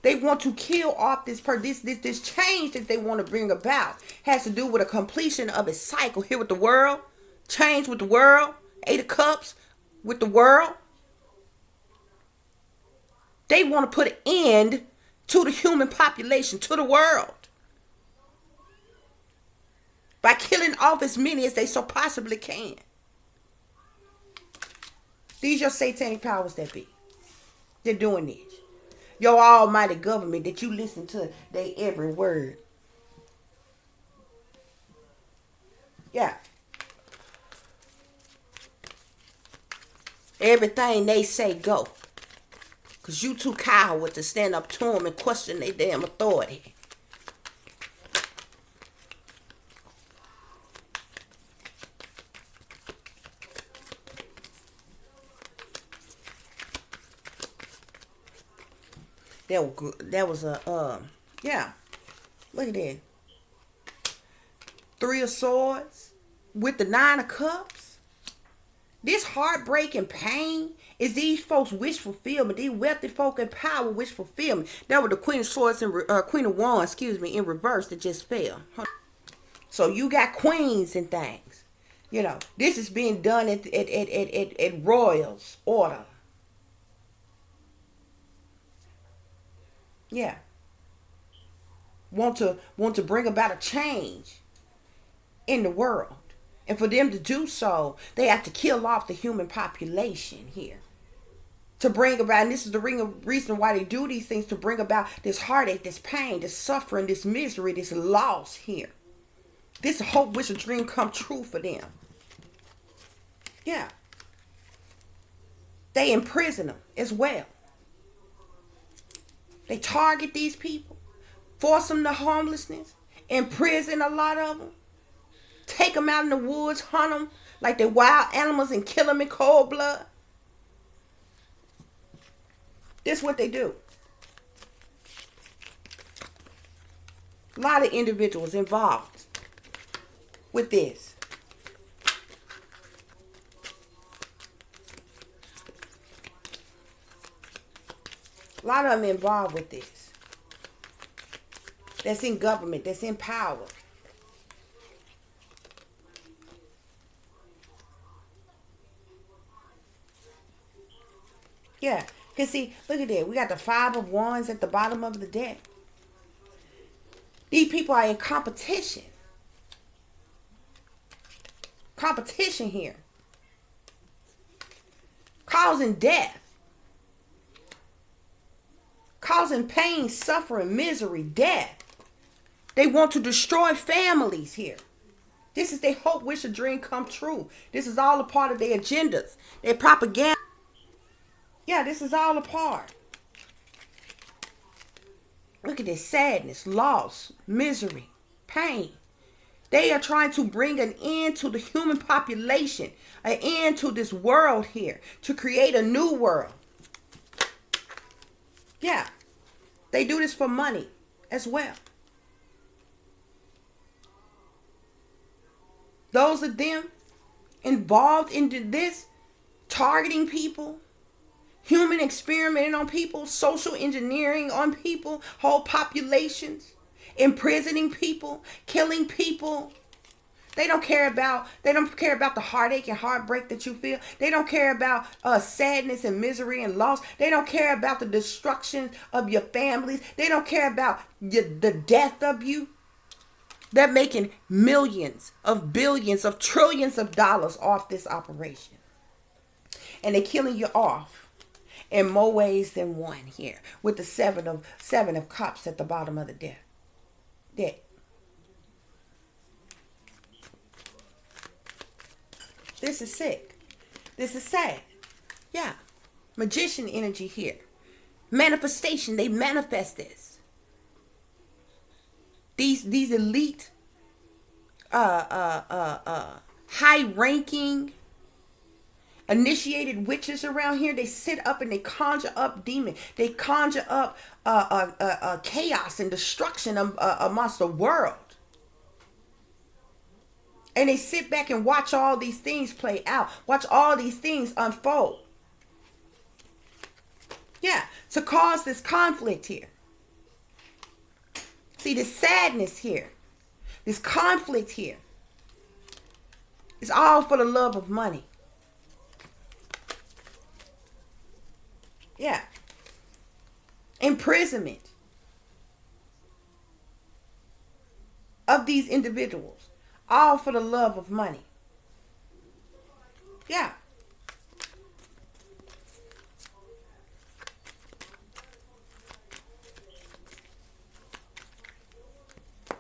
They want to kill off this change that they want to bring about has to do with a completion of a cycle here with the world, change with the world, 8 of Cups with the world. They want to put an end to the human population, to the world, by killing off as many as they so possibly can. These your satanic powers that be. They're doing this. Your almighty government that you listen to their every word. Yeah. Everything they say go. Because you too coward to stand up to them and question their damn authority. That was a, yeah. Look at that. 3 of Swords with the 9 of Cups. This heartbreak and pain is these folks' wish fulfillment. These wealthy folk in power wish fulfillment. That was the Queen of Swords and Queen of Wands, in reverse that just fell. So you got queens and things. You know, this is being done at royals order. Yeah. Want to bring about a change in the world. And for them to do so, they have to kill off the human population here. To bring about, and this is the reason why they do these things, to bring about this heartache, this pain, this suffering, this misery, this loss here. This hope, wish, a dream come true for them. Yeah. They imprison them as well. They target these people, force them to homelessness, imprison a lot of them, take them out in the woods, hunt them like they're wild animals and kill them in cold blood. This is what they do. A lot of individuals involved with this. A lot of them involved with this. That's in government, that's in power. Yeah, because see, look at that. We got the 5 of Wands at the bottom of the deck. These people are in competition. Competition here. Causing death. Causing pain, suffering, misery, death. They want to destroy families here. This is their hope, wish, a dream come true. This is all a part of their agendas, their propaganda. Yeah, this is all a part. Look at this sadness, loss, misery, pain. They are trying to bring an end to the human population, an end to this world here, to create a new world. Yeah, they do this for money as well. Those of them involved in this, targeting people, human experimenting on people, social engineering on people, whole populations, imprisoning people, killing people. They don't care about the heartache and heartbreak that you feel. They don't care about sadness and misery and loss. They don't care about the destruction of your families. They don't care about the death of you. They're making millions of billions of trillions of dollars off this operation. And they're killing you off in more ways than one here with the 7 of Cups at the bottom of the deck. This is sick. This is sad. Yeah. Magician energy here. Manifestation. They manifest this. These elite, high-ranking, initiated witches around here, they sit up and they conjure up demons. They conjure up chaos and destruction amongst the world. And they sit back and watch all these things play out. Watch all these things unfold. Yeah, to cause this conflict here. See, this sadness here. This conflict here. It's all for the love of money. Yeah. Imprisonment of these individuals. All for the love of money. Yeah.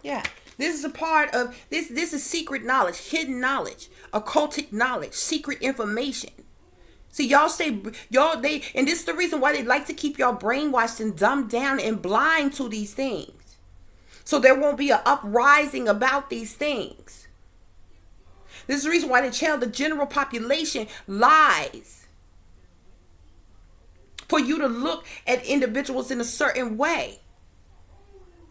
Yeah. This is a part of this. This is secret knowledge, hidden knowledge, occultic knowledge, secret information. See, y'all say and this is the reason why they like to keep y'all brainwashed and dumbed down and blind to these things. So there won't be an uprising about these things. This is the reason why they tell the general population lies. For you to look at individuals in a certain way.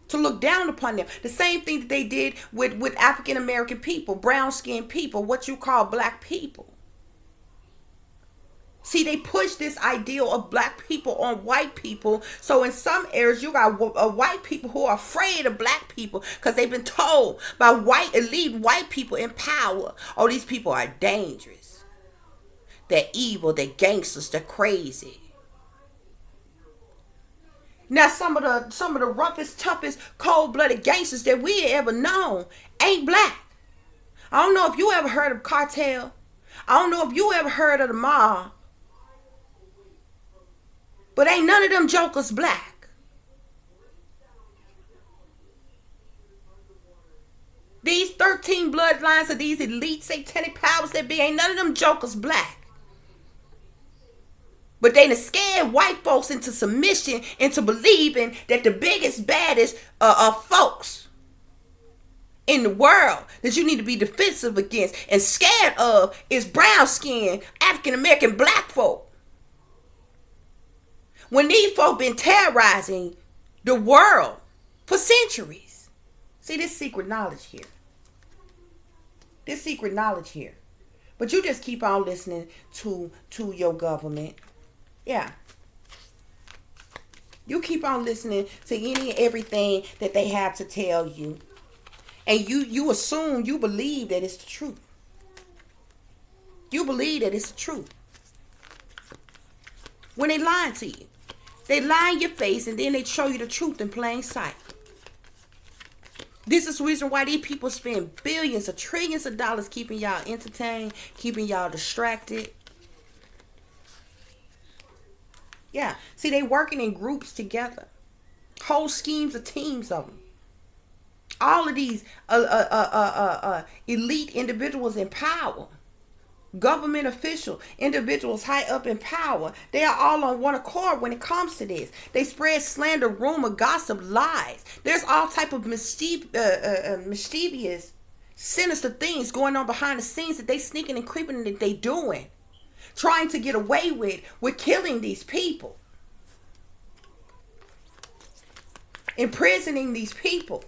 To look down upon them. The same thing that they did with African American people, brown skinned people, what you call black people. See, they push this ideal of black people on white people. So in some areas, you got white people who are afraid of black people because they've been told by elite white people in power, oh, these people are dangerous. They're evil. They're gangsters. They're crazy. Now, some of the roughest, toughest, cold-blooded gangsters that we ever known ain't black. I don't know if you ever heard of Cartel. I don't know if you ever heard of the mob. But ain't none of them jokers black. These 13 bloodlines of these elite satanic powers that be, ain't none of them jokers black. But they done scared white folks into submission, into believing that the biggest, baddest folks in the world that you need to be defensive against and scared of is brown skinned African American black folk. When these folk been terrorizing the world for centuries. See, this secret knowledge here. This secret knowledge here. But you just keep on listening to your government. Yeah. You keep on listening to any and everything that they have to tell you. And you assume, you believe that it's the truth. You believe that it's the truth. When they lying to you. They lie in your face and then they show you the truth in plain sight. This is the reason why these people spend billions or trillions of dollars keeping y'all entertained, keeping y'all distracted. Yeah. See, they working in groups together. Whole schemes of teams of them. All of these elite individuals in power. Government official, individuals high up in power. They are all on one accord when it comes to this. They spread slander, rumor, gossip, lies. There's all type of mischievous, sinister things going on behind the scenes that they sneaking and creeping that they doing. Trying to get away with killing these people. Imprisoning these people.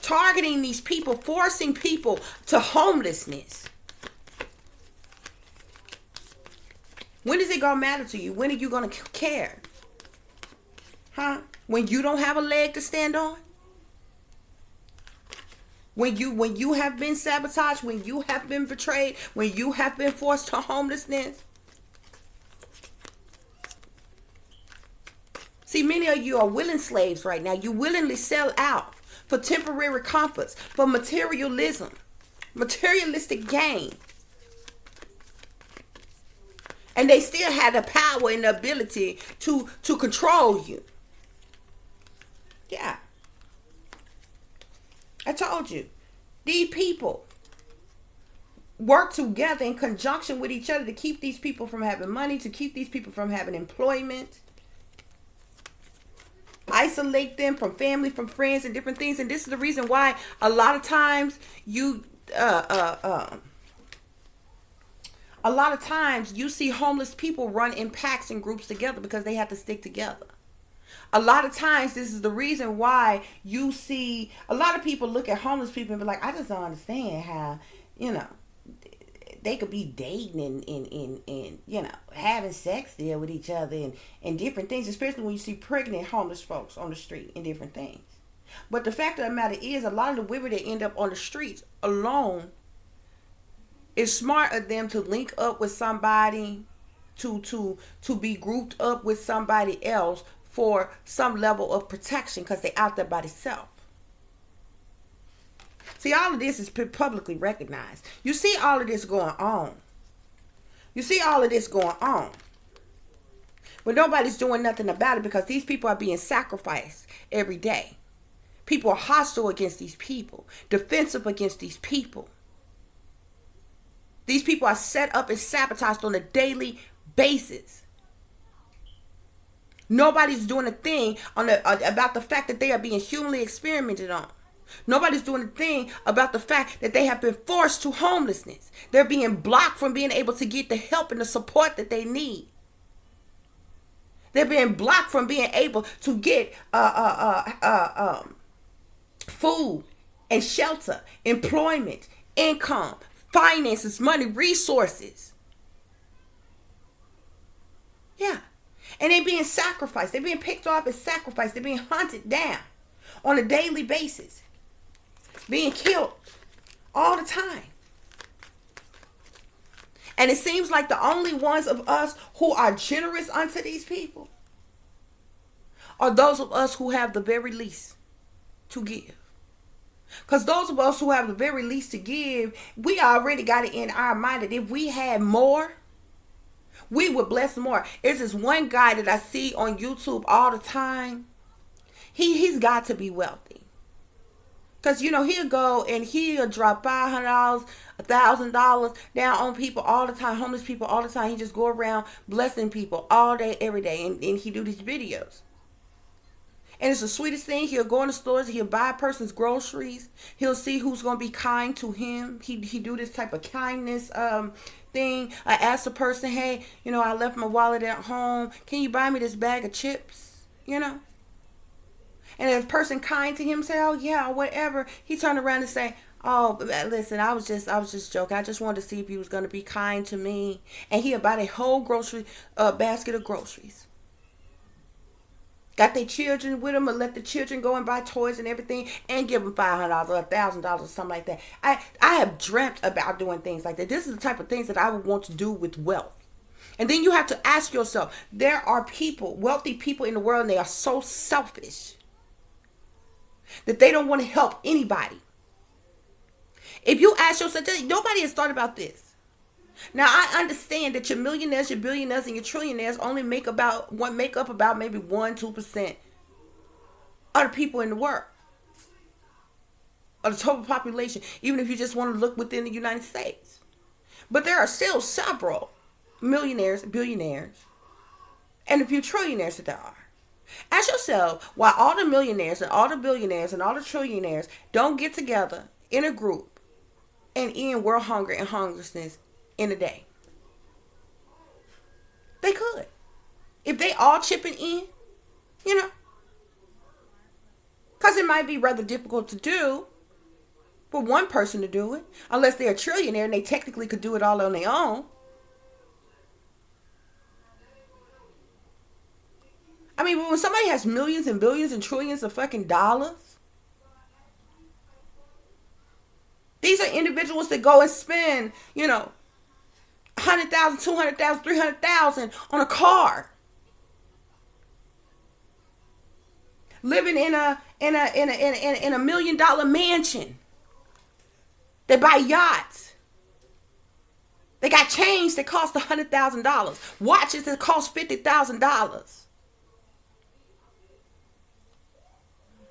Targeting these people, forcing people to homelessness. When is it gonna matter to you? When are you gonna care? Huh? When you don't have a leg to stand on? When you have been sabotaged, when you have been betrayed, when you have been forced to homelessness? See, many of you are willing slaves right now. You willingly sell out for temporary comforts, for materialism, materialistic gain. And they still have the power and the ability to control you. Yeah. I told you. These people work together in conjunction with each other to keep these people from having money, to keep these people from having employment. Isolate them from family, from friends, and different things. And this is the reason why a lot of times you see homeless people run in packs and groups together because they have to stick together. A lot of times, this is the reason why you see a lot of people look at homeless people and be like, I just don't understand how, you know, they could be dating and having sex there with each other and different things, especially when you see pregnant homeless folks on the street and different things. But the fact of the matter is, a lot of the women that end up on the streets alone, it's smart of them to link up with somebody, to be grouped up with somebody else for some level of protection, because they out there by themselves. See, all of this is publicly recognized. You see all of this going on. You see all of this going on. But nobody's doing nothing about it, because these people are being sacrificed every day. People are hostile against these people, defensive against these people. These people are set up and sabotaged on a daily basis. Nobody's doing a thing about the fact that they are being humanly experimented on. Nobody's doing a thing about the fact that they have been forced to homelessness. They're being blocked from being able to get the help and the support that they need. They're being blocked from being able to get food and shelter, employment, income, finances, money, resources. Yeah. And they're being sacrificed. They're being picked off and sacrificed. They're being hunted down on a daily basis. Being killed all the time. And it seems like the only ones of us who are generous unto these people are those of us who have the very least to give. Because those of us who have the very least to give, we already got it in our mind that if we had more, we would bless more. There's this one guy that I see on YouTube all the time. He's got to be wealthy. Because, he'll go and he'll drop $500, $1,000 down on people all the time, homeless people all the time. He just go around blessing people all day, every day. And he do these videos. And it's the sweetest thing. He'll go in the stores. He'll buy a person's groceries. He'll see who's going to be kind to him. He do this type of kindness thing. I ask the person, hey, I left my wallet at home. Can you buy me this bag of chips? And if a person kind to him, say, oh, yeah, or whatever, he turned around and say, oh, listen, I was just joking. I just wanted to see if he was going to be kind to me. And he'll buy a whole grocery basket of groceries. Got their children with them, or let the children go and buy toys and everything, and give them $500 or $1,000 or something like that. I have dreamt about doing things like that. This is the type of things that I would want to do with wealth. And then you have to ask yourself, there are people, wealthy people in the world, and they are so selfish that they don't want to help anybody. If you ask yourself, nobody has thought about this. Now, I understand that your millionaires, your billionaires, and your trillionaires only make up about maybe 1-2% of the people in the world, of the total population, even if you just want to look within the United States. But there are still several millionaires, billionaires, and a few trillionaires that there are. Ask yourself why all the millionaires and all the billionaires and all the trillionaires don't get together in a group and end world hunger and homelessness in a day. They could. If they all chipping in, because it might be rather difficult to do for one person to do it, unless they're a trillionaire and they technically could do it all on their own. I mean, when somebody has millions and billions and trillions of fucking dollars, these are individuals that go and spend, $100,000, $200,000, $300,000 on a car, living in a $1 million mansion. They buy yachts. They got chains that cost $100,000, watches that cost $50,000.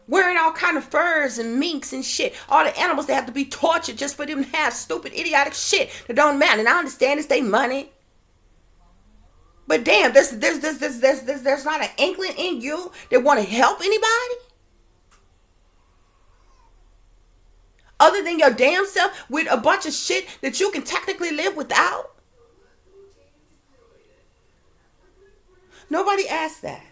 Wearing all kind of furs and minks and shit. All the animals that have to be tortured just for them to have stupid, idiotic shit that don't matter. And I understand it's their money. But damn, there's not an inkling in you that want to help anybody? Other than your damn self with a bunch of shit that you can technically live without? Nobody asked that.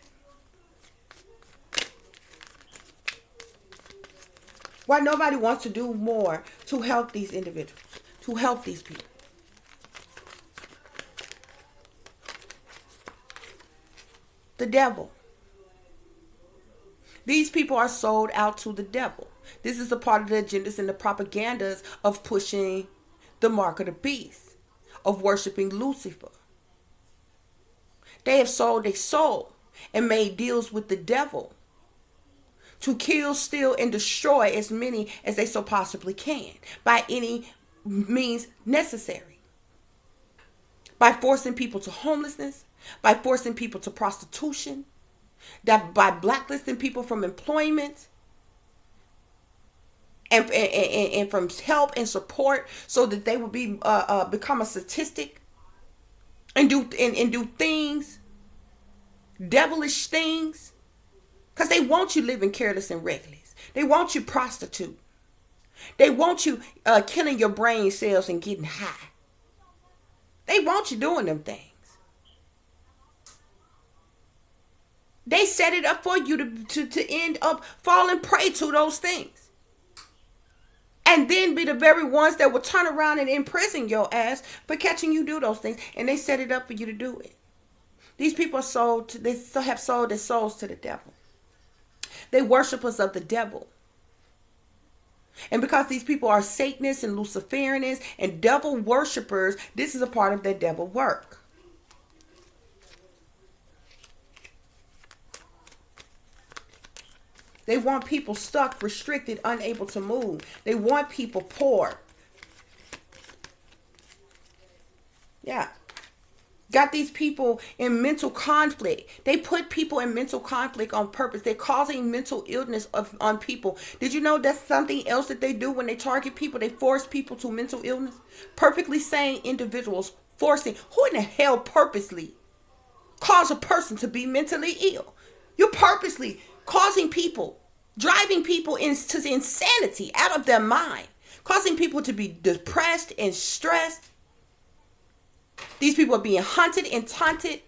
Why nobody wants to do more to help these individuals, to help these people. The devil. These people are sold out to the devil. This is a part of the agendas and the propagandas of pushing the mark of the beast, of worshiping Lucifer. They have sold their soul and made deals with the devil to kill, steal, and destroy as many as they so possibly can by any means necessary. By forcing people to homelessness, by forcing people to prostitution, that by blacklisting people from employment and from help and support, so that they will be become a statistic and do things, devilish things, because they want you living careless and reckless. They want you prostitute. They want you killing your brain cells and getting high. They want you doing them things. They set it up for you to end up falling prey to those things. And then be the very ones that will turn around and imprison your ass for catching you do those things. And they set it up for you to do it. These people have sold their souls to the devil. They worshipers of the devil. And because these people are Satanists and Luciferians and devil worshipers, this is a part of their devil work. They want people stuck, restricted, unable to move. They want people poor. Yeah. Got these people in mental conflict. They put people in mental conflict on purpose. They're causing mental illness on people. Did you know that's something else that they do when they target people? They force people to mental illness. Perfectly sane individuals forcing. Who in the hell purposely cause a person to be mentally ill? You're purposely causing people, driving people into insanity, out of their mind, causing people to be depressed and stressed. These people are being hunted and taunted.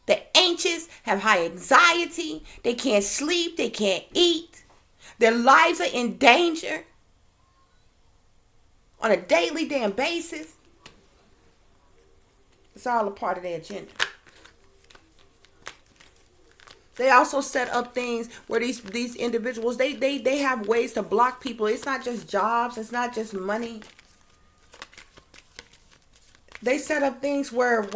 They're anxious, have high anxiety. They can't sleep. They can't eat. Their lives are in danger on a daily damn basis. It's all a part of their agenda. They also set up things where these individuals, they have ways to block people. It's not just jobs. It's not just money. They set up things where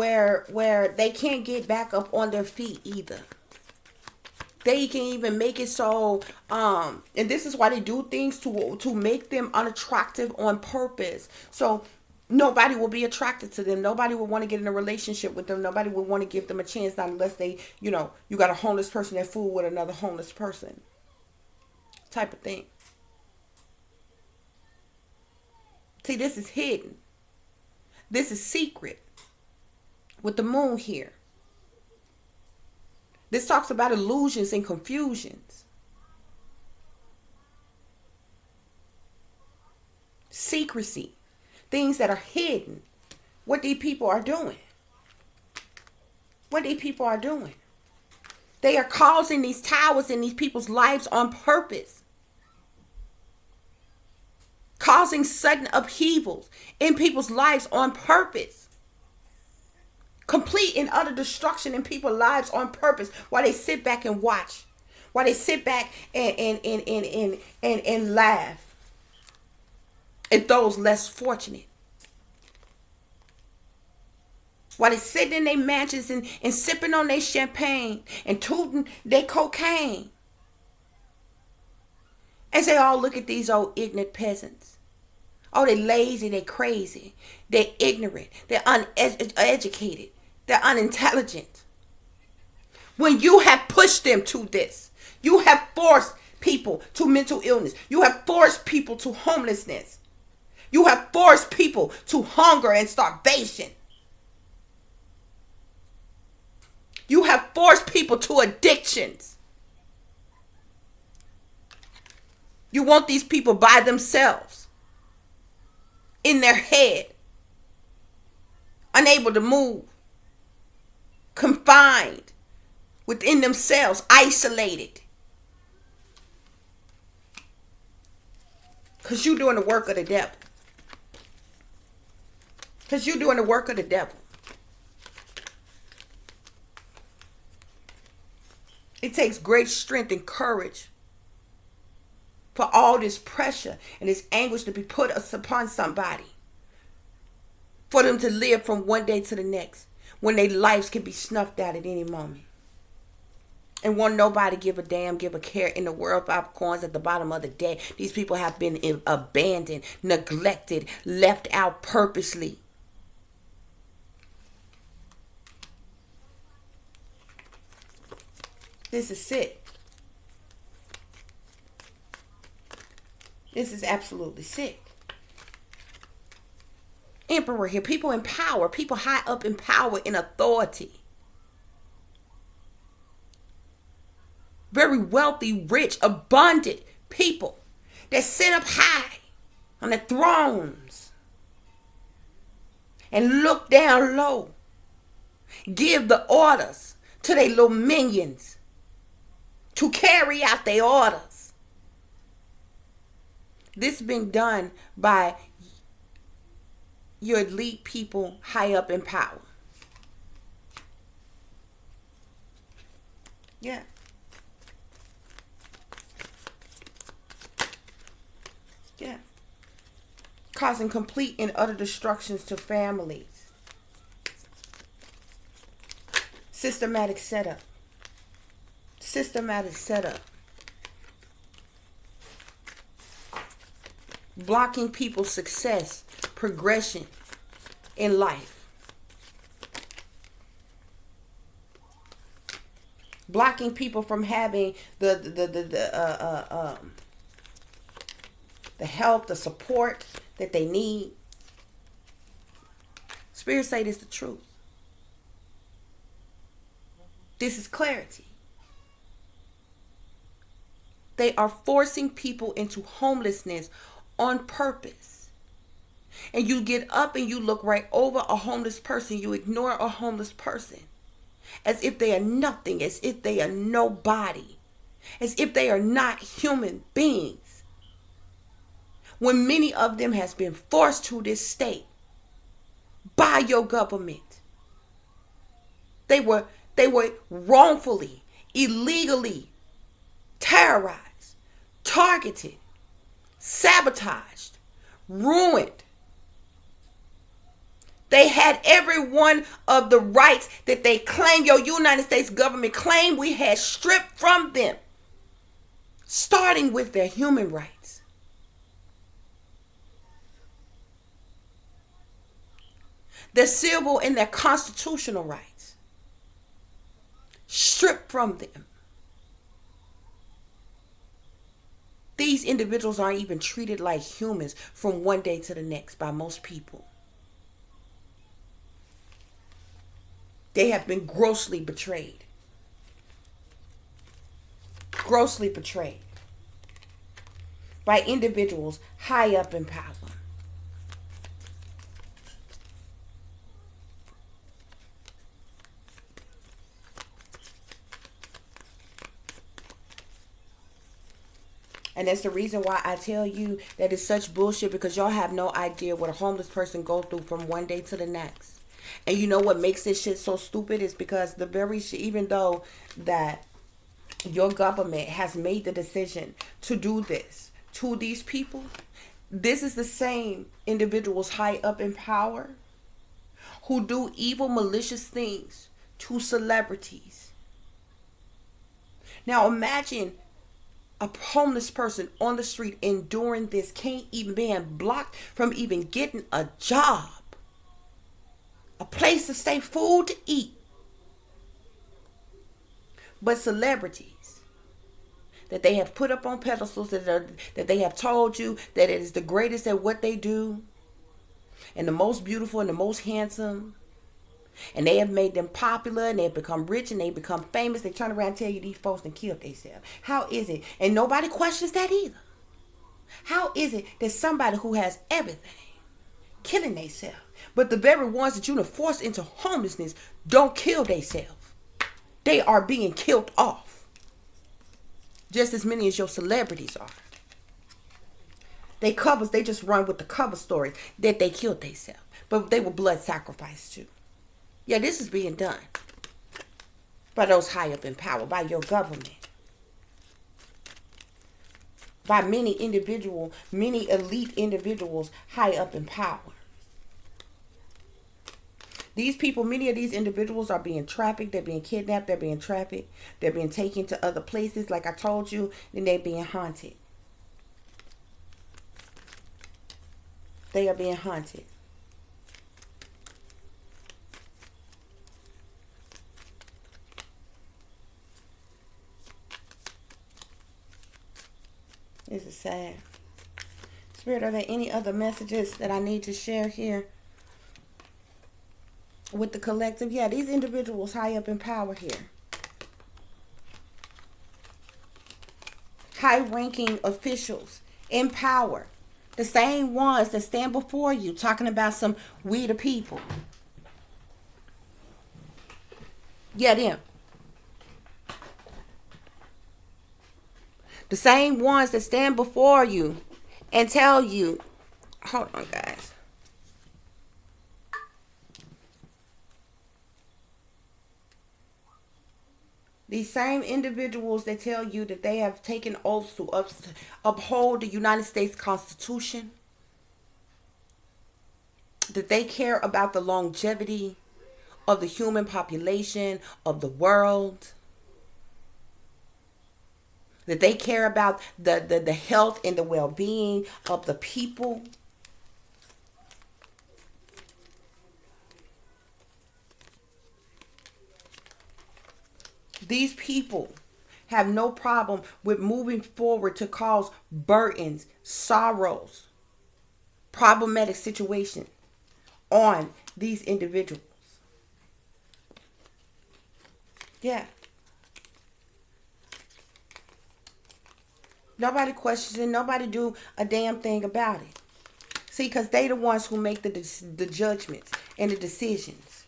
they can't get back up on their feet either. They can even make it so, and this is why they do things to make them unattractive on purpose. So nobody will be attracted to them. Nobody will want to get in a relationship with them. Nobody will want to give them a chance, not unless they, you got a homeless person that fool with another homeless person. Type of thing. See, this is hidden. This is secret. With the moon here. This talks about illusions and confusions. Secrecy. Things that are hidden. What these people are doing. What these people are doing. They are causing these towers in these people's lives on purpose. Causing sudden upheavals in people's lives on purpose. Complete and utter destruction in people's lives on purpose while they sit back and watch. While they sit back and laugh at those less fortunate. While they sitting in their mansions and sipping on their champagne and tooting their cocaine. And say, oh, look at these old ignorant peasants. Oh, they're lazy, they're crazy, they're ignorant, they're uneducated, they're unintelligent. When you have pushed them to this, you have forced people to mental illness. You have forced people to homelessness. You have forced people to hunger and starvation. You have forced people to addictions. You want these people by themselves, in their head, unable to move, confined within themselves, isolated. Because you're doing the work of the devil. Because you're doing the work of the devil. It takes great strength and courage for all this pressure and this anguish to be put upon somebody. For them to live from one day to the next, when their lives can be snuffed out at any moment. And won't nobody give a damn, give a care in the world. Popcorns at the bottom of the day. These people have been abandoned, neglected, left out purposely. This is sick. This is absolutely sick. Emperor here. People in power. People high up in power, in authority. Very wealthy, rich, abundant people that sit up high on their thrones and look down low. Give the orders to their little minions to carry out their orders. This has been done by your elite people high up in power. Yeah. Yeah. Causing complete and utter destructions to families. Systematic setup. Systematic setup. Blocking people's success, progression in life. Blocking people from having the help, the support that they need. Spirit say this is the truth. This is clarity. They are forcing people into homelessness on purpose. And you get up and you look right over a homeless person. You ignore a homeless person as if they are nothing, as if they are nobody, as if they are not human beings. When many of them has been forced to this state by your government. They were wrongfully, illegally terrorized, targeted, sabotaged, ruined. They had every one of the rights that they claim, your United States government claimed we had stripped from them, starting with their human rights. Their civil and their constitutional rights, stripped from them. These individuals aren't even treated like humans from one day to the next by most people. They have been grossly betrayed. Grossly betrayed by individuals high up in power. And that's the reason why I tell you that it's such bullshit, because y'all have no idea what a homeless person goes through from one day to the next. And you know what makes this shit so stupid is because the very shit, even though that your government has made the decision to do this to these people, this is the same individuals high up in power who do evil, malicious things to celebrities. Now imagine a homeless person on the street enduring this, can't even being blocked from even getting a job, a place to stay, food to eat. But celebrities that they have put up on pedestals, that they have told you that it is the greatest at what they do, and the most beautiful and the most handsome, and they have made them popular, and they've become rich, and they become famous. They turn around and tell you these folks done killed themselves. How is it? And nobody questions that either. How is it that somebody who has everything killing themselves, but the very ones that you done forced into homelessness don't kill themselves? They are being killed off. Just as many as your celebrities are. They just run with the cover stories that they killed themselves. But they were blood sacrificed too. Yeah, this is being done by those high up in power, by your government, by many elite individuals high up in power. These people, many of these individuals are being trafficked, they're being kidnapped, they're being trafficked, they're being taken to other places, like I told you, and they're being haunted. They are being haunted. This is sad. Spirit, are there any other messages that I need to share here with the collective? Yeah, these individuals high up in power here. High-ranking officials in power. The same ones that stand before you talking about some we the people. Yeah, them. The same ones that stand before you and tell you, hold on, guys. These same individuals that tell you that they have taken oaths to uphold the United States Constitution, that they care about the longevity of the human population of the world, that they care about the health and the well-being of the people. These people have no problem with moving forward to cause burdens, sorrows, problematic situations on these individuals. Yeah. Nobody questions it. Nobody do a damn thing about it. See, because they the ones who make the judgments and the decisions.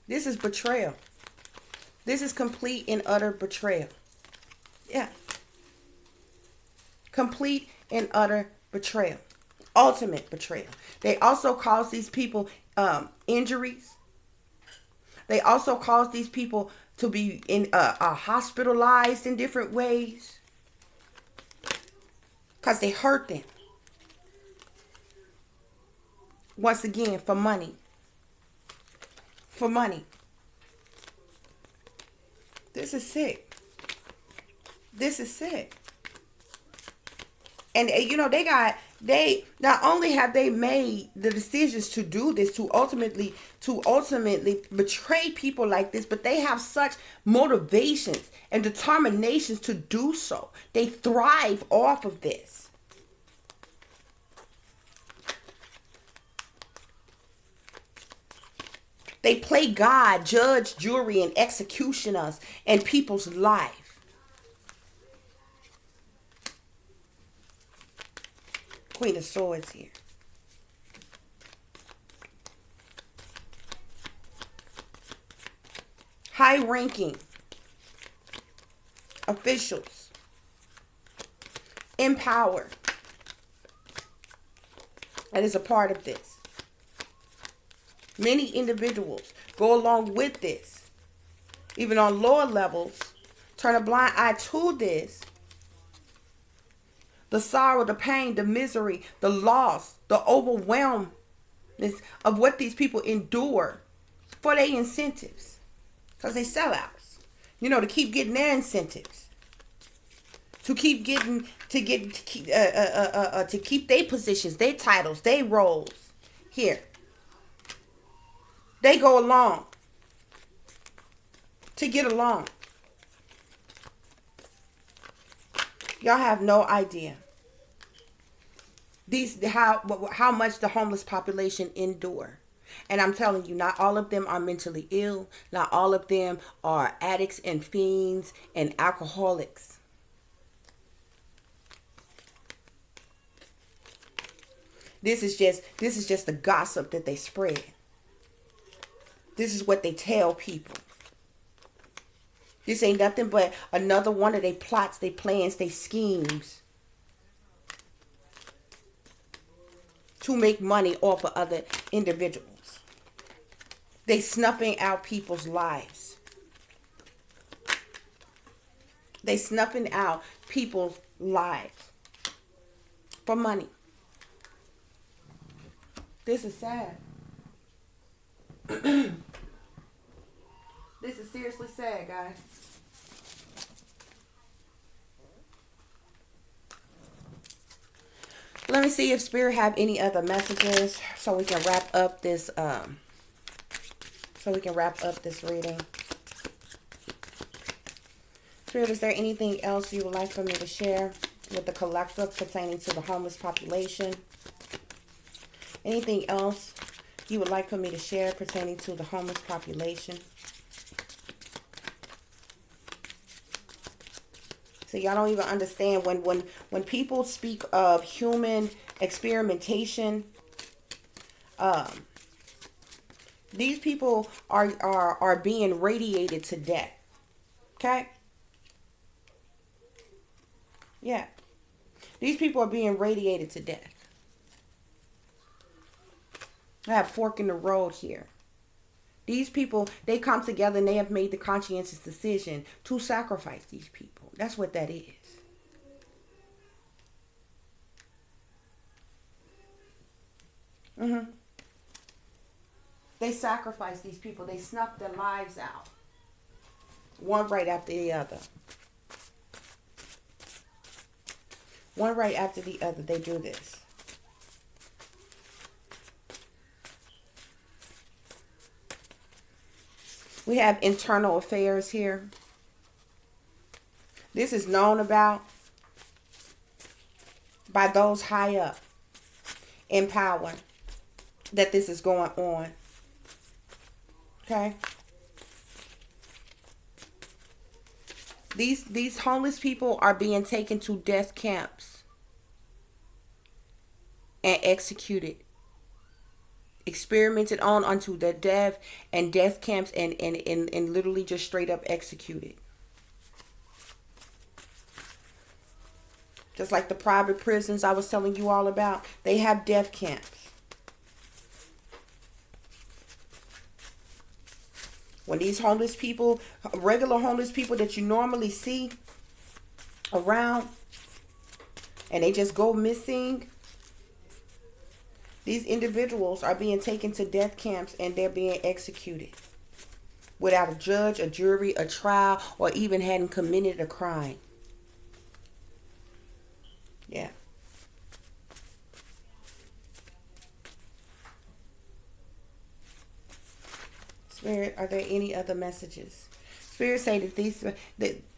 This is betrayal. This is complete and utter betrayal. Yeah. Complete and utter betrayal. Ultimate betrayal. They also cause these people injuries. They also cause these people to be hospitalized in different ways because they hurt them. Once again, for money. For money. This is sick. This is sick. And you know, they not only have they made the decisions to do this, to ultimately betray people like this, but they have such motivations and determinations to do so. They thrive off of this. They play God, judge, jury, and executioners in people's life. Queen of Swords here. High-ranking officials in power that is a part of this. Many individuals go along with this, even on lower levels, turn a blind eye to this. The sorrow, the pain, the misery, the loss, the overwhelmness of what these people endure for their incentives. Because they sellouts. You know, to keep getting their incentives. To keep getting, to keep their positions, their titles, their roles. Here. They go along to get along. Y'all have no idea how much the homeless population endure. And I'm telling you, not all of them are mentally ill. Not all of them are addicts and fiends and alcoholics. This is just the gossip that they spread. This is what they tell people. This ain't nothing but another one of their plots, their plans, their schemes to make money off of other individuals. They snuffing out people's lives. They snuffing out people's lives for money. This is sad. This is seriously sad, guys. Let me see if Spirit have any other messages so we can wrap up this reading. Spirit, is there anything else you would like for me to share with the collective pertaining to the homeless population? Anything else you would like for me to share pertaining to the homeless population? So y'all don't even understand when people speak of human experimentation, these people are being radiated to death. Okay? Yeah. These people are being radiated to death. I have fork in the road here. These people, they come together and they have made the conscientious decision to sacrifice these people. That's what that is. They sacrificed these people. They snuffed their lives out. One right after the other. One right after the other, they do this. We have internal affairs here. This is known about by those high up in power that this is going on. Okay? These homeless people are being taken to death camps and executed. Experimented on unto the death and death camps and literally just straight up executed. Just like the private prisons I was telling you all about, they have death camps. When these homeless people, regular homeless people that you normally see around, and they just go missing, these individuals are being taken to death camps and they're being executed without a judge, a jury, a trial, or even hadn't committed a crime. Yeah. Spirit, are there any other messages? Spirit say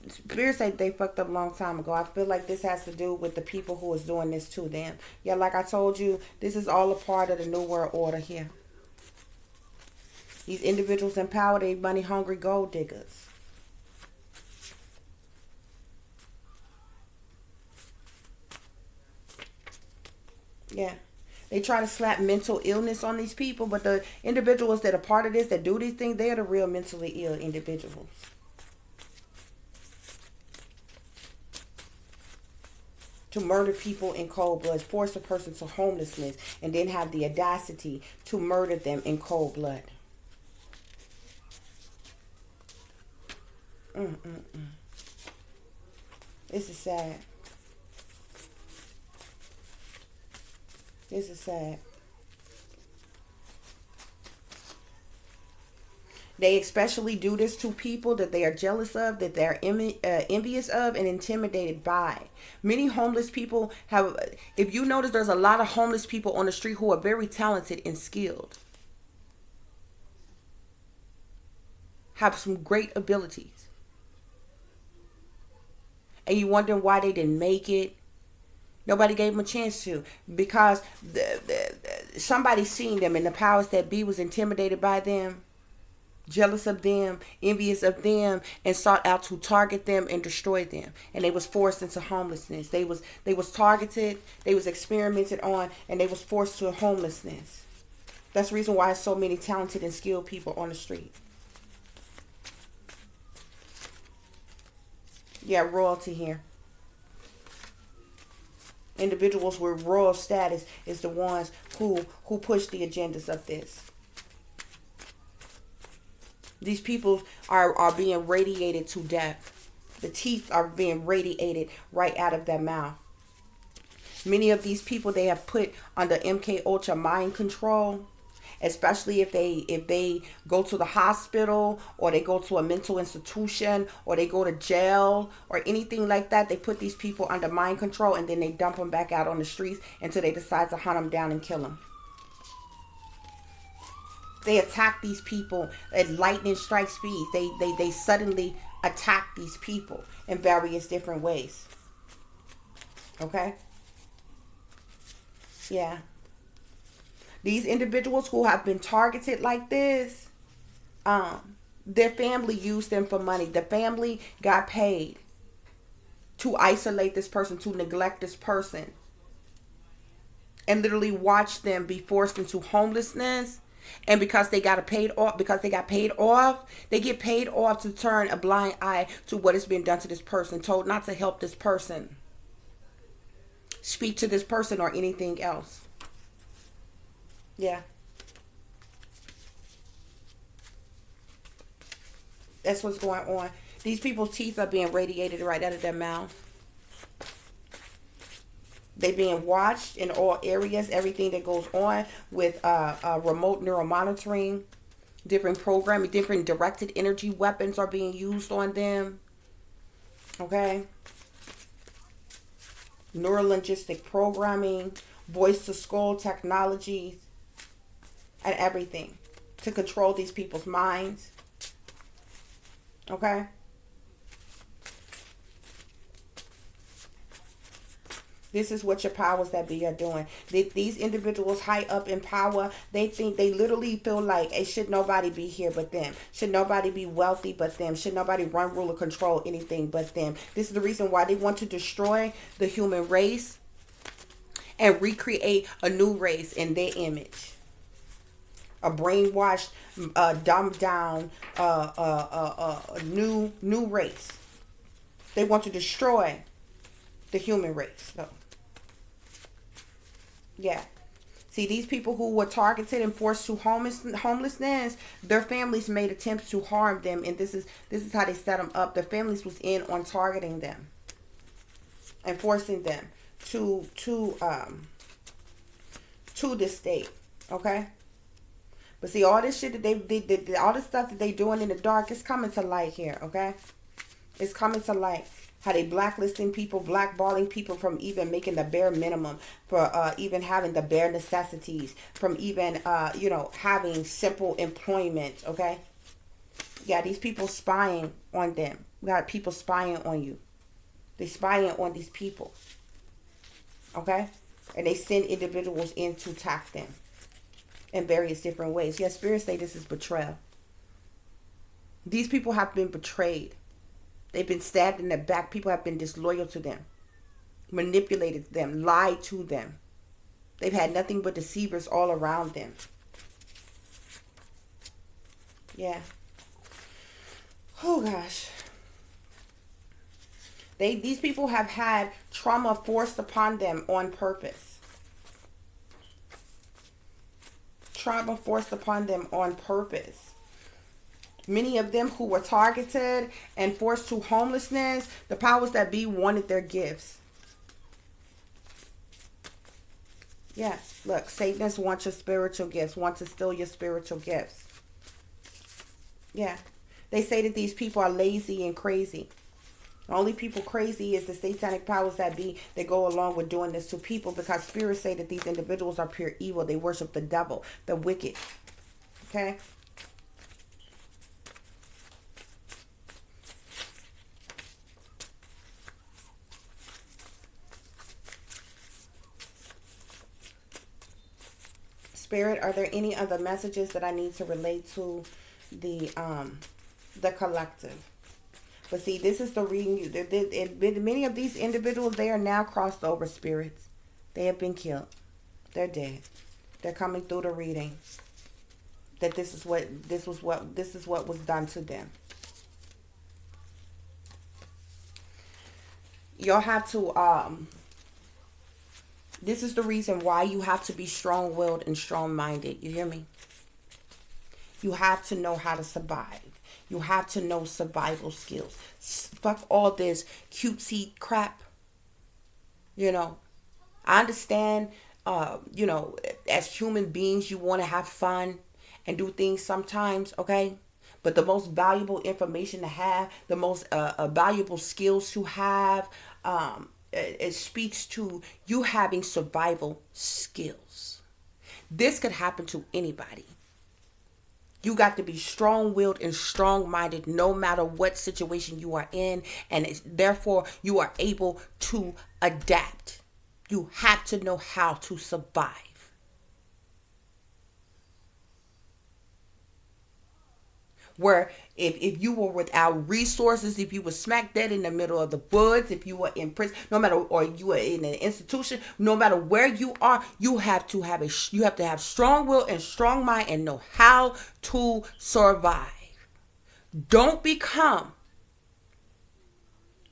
Spirit say they fucked up a long time ago. I feel like this has to do with the people who is doing this to them. Yeah, like I told you, this is all a part of the New World Order here. These individuals in power, they money hungry gold diggers. Yeah. They try to slap mental illness on these people, but the individuals that are part of this, that do these things, they are the real mentally ill individuals. To murder people in cold blood, force a person to homelessness, and then have the audacity to murder them in cold blood. This is sad. This is sad. They especially do this to people that they are jealous of, that they're envious of, and intimidated by. Many homeless people have, if you notice, there's a lot of homeless people on the street who are very talented and skilled. Have some great abilities. And you wondering why they didn't make it. Nobody gave them a chance to, because somebody seen them, and the powers that be was intimidated by them, jealous of them, envious of them, and sought out to target them and destroy them. And they was forced into homelessness. They was targeted, they was experimented on, and they was forced to homelessness. That's the reason why there's so many talented and skilled people on the street. Yeah, royalty here. Individuals with royal status is the ones who push the agendas of this. These people are being radiated to death. The teeth are being radiated right out of their mouth. Many of these people they have put under MK Ultra mind control, especially if they go to the hospital or they go to a mental institution or they go to jail or anything like that. They put these people under mind control and then they dump them back out on the streets until they decide to hunt them down and kill them. They attack these people at lightning strike speed. They suddenly attack these people in various different ways. Okay? Yeah. These individuals who have been targeted like this, their family used them for money. The family got paid to isolate this person, to neglect this person, and literally watch them be forced into homelessness. And because they got paid off, they get paid off to turn a blind eye to what has been done to this person, told not to help this person, speak to this person or anything else. Yeah. That's what's going on. These people's teeth are being radiated right out of their mouth. They being watched in all areas, everything that goes on with remote neural monitoring, different programming, different directed energy weapons are being used on them. Okay? Neurolinguistic programming, voice to skull technologies, and everything to control these people's minds. Okay? This is what your powers that be are doing. These individuals high up in power, they literally feel like it should nobody be here but them. Should nobody be wealthy but them. Should nobody run, rule, or control anything but them. This is the reason why they want to destroy the human race and recreate a new race in their image. A brainwashed, dumbed down, new race. They want to destroy the human race. So, yeah. See, these people who were targeted and forced to homelessness, their families made attempts to harm them, and this is how they set them up. Their families was in on targeting them and forcing them to this state. Okay. But see, all this shit that they all this stuff that they doing in the dark is coming to light here. Okay, it's coming to light. How they blacklisting people, blackballing people from even making the bare minimum, for even having the bare necessities, from even having simple employment. Okay, yeah, these people spying on them. We got people spying on you. They spying on these people. Okay, and they send individuals in to attack them in various different ways. Yes, spirits say this is betrayal. These people have been betrayed. They've been stabbed in the back. People have been disloyal to them, manipulated them, lied to them. They've had nothing but deceivers all around them. Yeah. Oh gosh. These people have had trauma forced upon them on purpose. Trauma forced upon them on purpose. Many of them who were targeted and forced to homelessness, the powers that be wanted their gifts. Yes, look, Satanists want your spiritual gifts, want to steal your spiritual gifts. Yeah, they say that these people are lazy and crazy. The only people crazy is the satanic powers that be that go along with doing this to people, because spirits say that these individuals are pure evil. They worship the devil, the wicked. Okay? Spirit, are there any other messages that I need to relate to the collective? But see, this is the reading. Many of these individuals, they are now crossed over spirits. They have been killed. They're dead. They're coming through the reading. That this is what was done to them. Y'all have to this is the reason why you have to be strong-willed and strong-minded. You hear me? You have to know how to survive. You have to know survival skills. Fuck all this cutesy crap. You know, I understand, as human beings, you want to have fun and do things sometimes, okay? But the most valuable information to have, the most valuable skills to have, it speaks to you having survival skills. This could happen to anybody. You got to be strong-willed and strong-minded no matter what situation you are in, and therefore you are able to adapt. You have to know how to survive. Where if you were without resources, if you were smack dead in the middle of the woods, if you were in prison, no matter, or you were in an institution, no matter where you are, you have to have strong will and strong mind and know how to survive. Don't become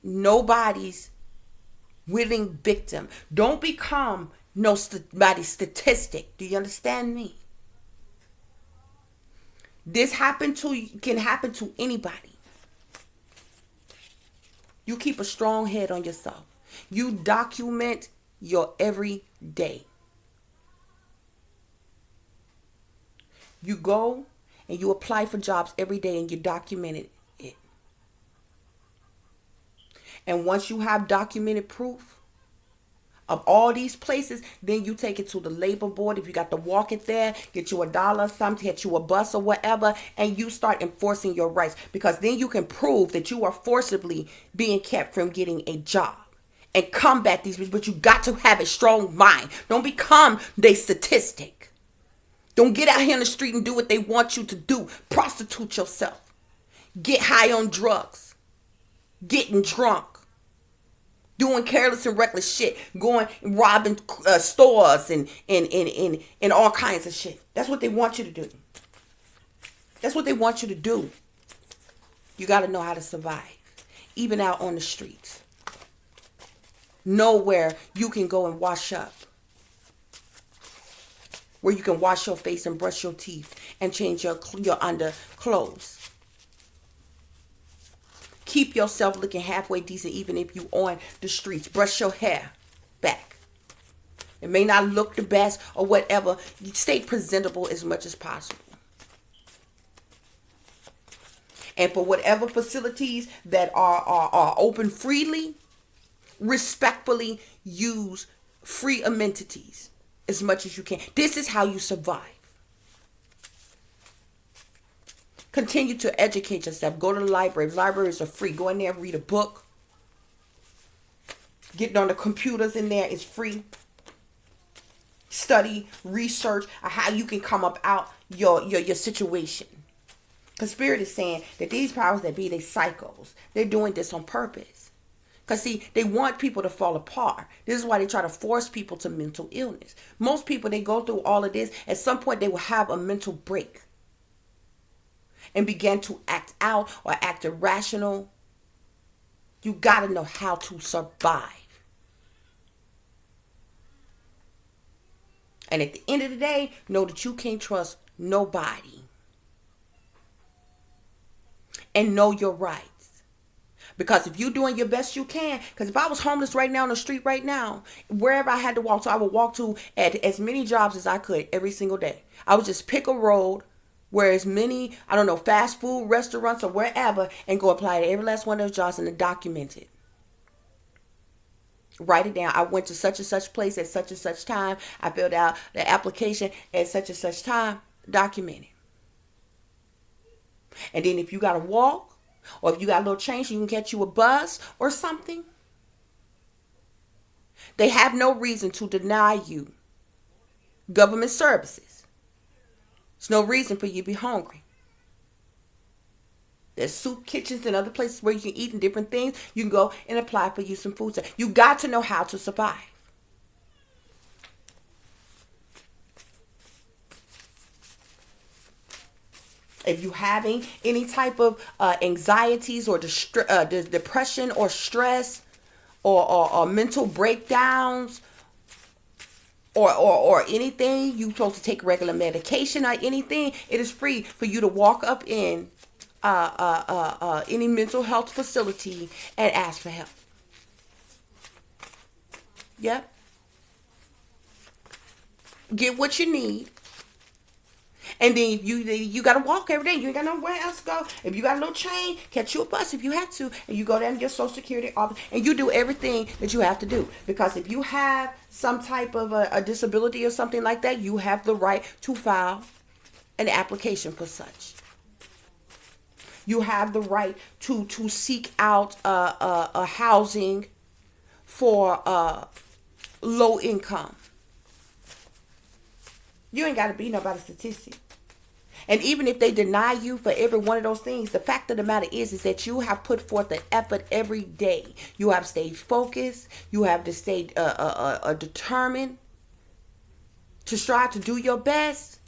nobody's willing victim. Don't become nobody's statistic. Do you understand me? This can happen to anybody. You keep a strong head on yourself. You document your every day. You go and you apply for jobs every day and you document it. And once you have documented proof of all these places, then you take it to the labor board. If you got to walk it there, get you $1 or something, get you a bus or whatever, and you start enforcing your rights, because then you can prove that you are forcibly being kept from getting a job and combat these. But you got to have a strong mind. Don't become their statistic. Don't get out here in the street and do what they want you to do. Prostitute yourself. Get high on drugs. Getting drunk. Doing careless and reckless shit. Going and robbing stores and all kinds of shit. That's what they want you to do. That's what they want you to do. You got to know how to survive. Even out on the streets. Know where you can go and wash up. Where you can wash your face and brush your teeth and change your underclothes. Keep yourself looking halfway decent even if you on the streets. Brush your hair back. It may not look the best or whatever. You stay presentable as much as possible. And for whatever facilities that are open freely, respectfully use free amenities as much as you can. This is how you survive. Continue to educate yourself. Go to the libraries. Libraries are free. Go in there and read a book. Getting on the computers in there is free. Study, research how you can come up out your situation. Because Spirit is saying that these powers that be, they psychos. They're doing this on purpose. Because see, they want people to fall apart. This is why they try to force people to mental illness. Most people, they go through all of this. At some point, they will have a mental break. And begin to act out or act irrational. You got to know how to survive. And at the end of the day, know that you can't trust nobody. And know your rights. Because if you're doing your best you can, because if I was homeless right now on the street right now, wherever I had to walk to, I would walk to at as many jobs as I could every single day. I would just pick a road. Whereas many, fast food restaurants or wherever, and go apply to every last one of those jobs and document it. Write it down. I went to such and such place at such and such time. I filled out the application at such and such time. Document it. And then if you got to walk, or if you got a little change, you can get you a bus or something. They have no reason to deny you government services. There's no reason for you to be hungry. There's soup kitchens and other places where you can eat and different things. You can go and apply for you some food. You got to know how to survive. If you're having any type of anxieties or depression or stress or mental breakdowns or anything, you supposed to take regular medication or anything, it is free for you to walk up in any mental health facility and ask for help. Yep. Get what you need. And then you gotta walk every day. You ain't got nowhere else to go. If you got a little chain, catch you a bus if you have to, and you go down to your Social Security office and you do everything that you have to do. Because if you have some type of a disability or something like that, you have the right to file an application for such. You have the right to seek out a housing for low income. You ain't got to be nobody's statistic. And even if they deny you for every one of those things, the fact of the matter is that you have put forth the effort every day. You have stayed focused. You have to stay determined to strive to do your best.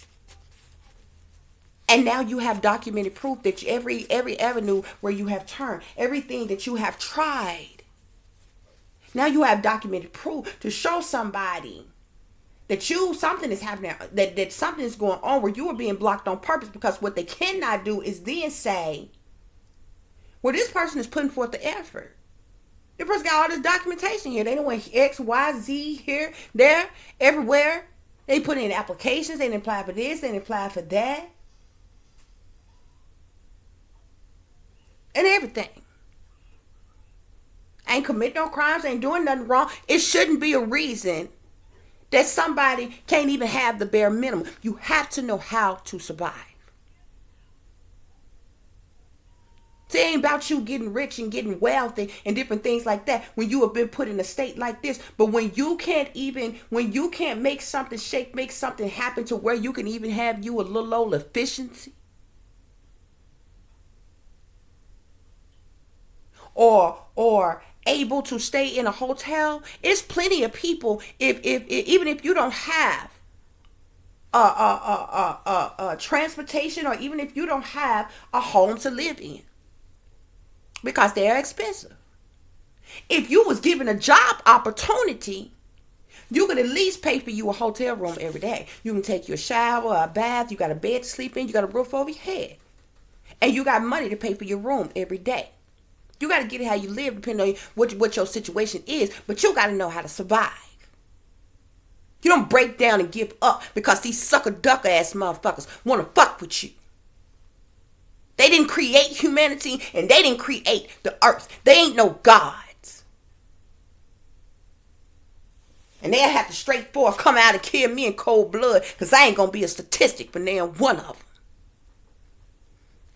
And now you have documented proof that every avenue where you have turned, everything that you have tried, now you have documented proof to show somebody that something is happening, that something is going on where you are being blocked on purpose. Because what they cannot do is then say, well, this person is putting forth the effort. This person got all this documentation here. They don't want X, Y, Z here, there, everywhere. They put in applications. They didn't apply for this. They didn't apply for that. And everything. Ain't commit no crimes. Ain't doing nothing wrong. It shouldn't be a reason that somebody can't even have the bare minimum. You have to know how to survive. It ain't about you getting rich and getting wealthy and different things like that when you have been put in a state like this. But when you can't make something shake, make something happen to where you can even have you a little old efficiency. Or able to stay in a hotel. It's plenty of people. If even if you don't have transportation, or even if you don't have a home to live in, because they're expensive. If you was given a job opportunity, you could at least pay for you a hotel room every day. You can take your shower, a bath. You got a bed to sleep in. You got a roof over your head, and you got money to pay for your room every day. You got to get it how you live, depending on what your situation is. But you got to know how to survive. You don't break down and give up because these sucker duck ass motherfuckers want to fuck with you. They didn't create humanity, and they didn't create the earth. They ain't no gods. And they'll have to straightforward come out and kill me in cold blood, because I ain't going to be a statistic for damn one of them.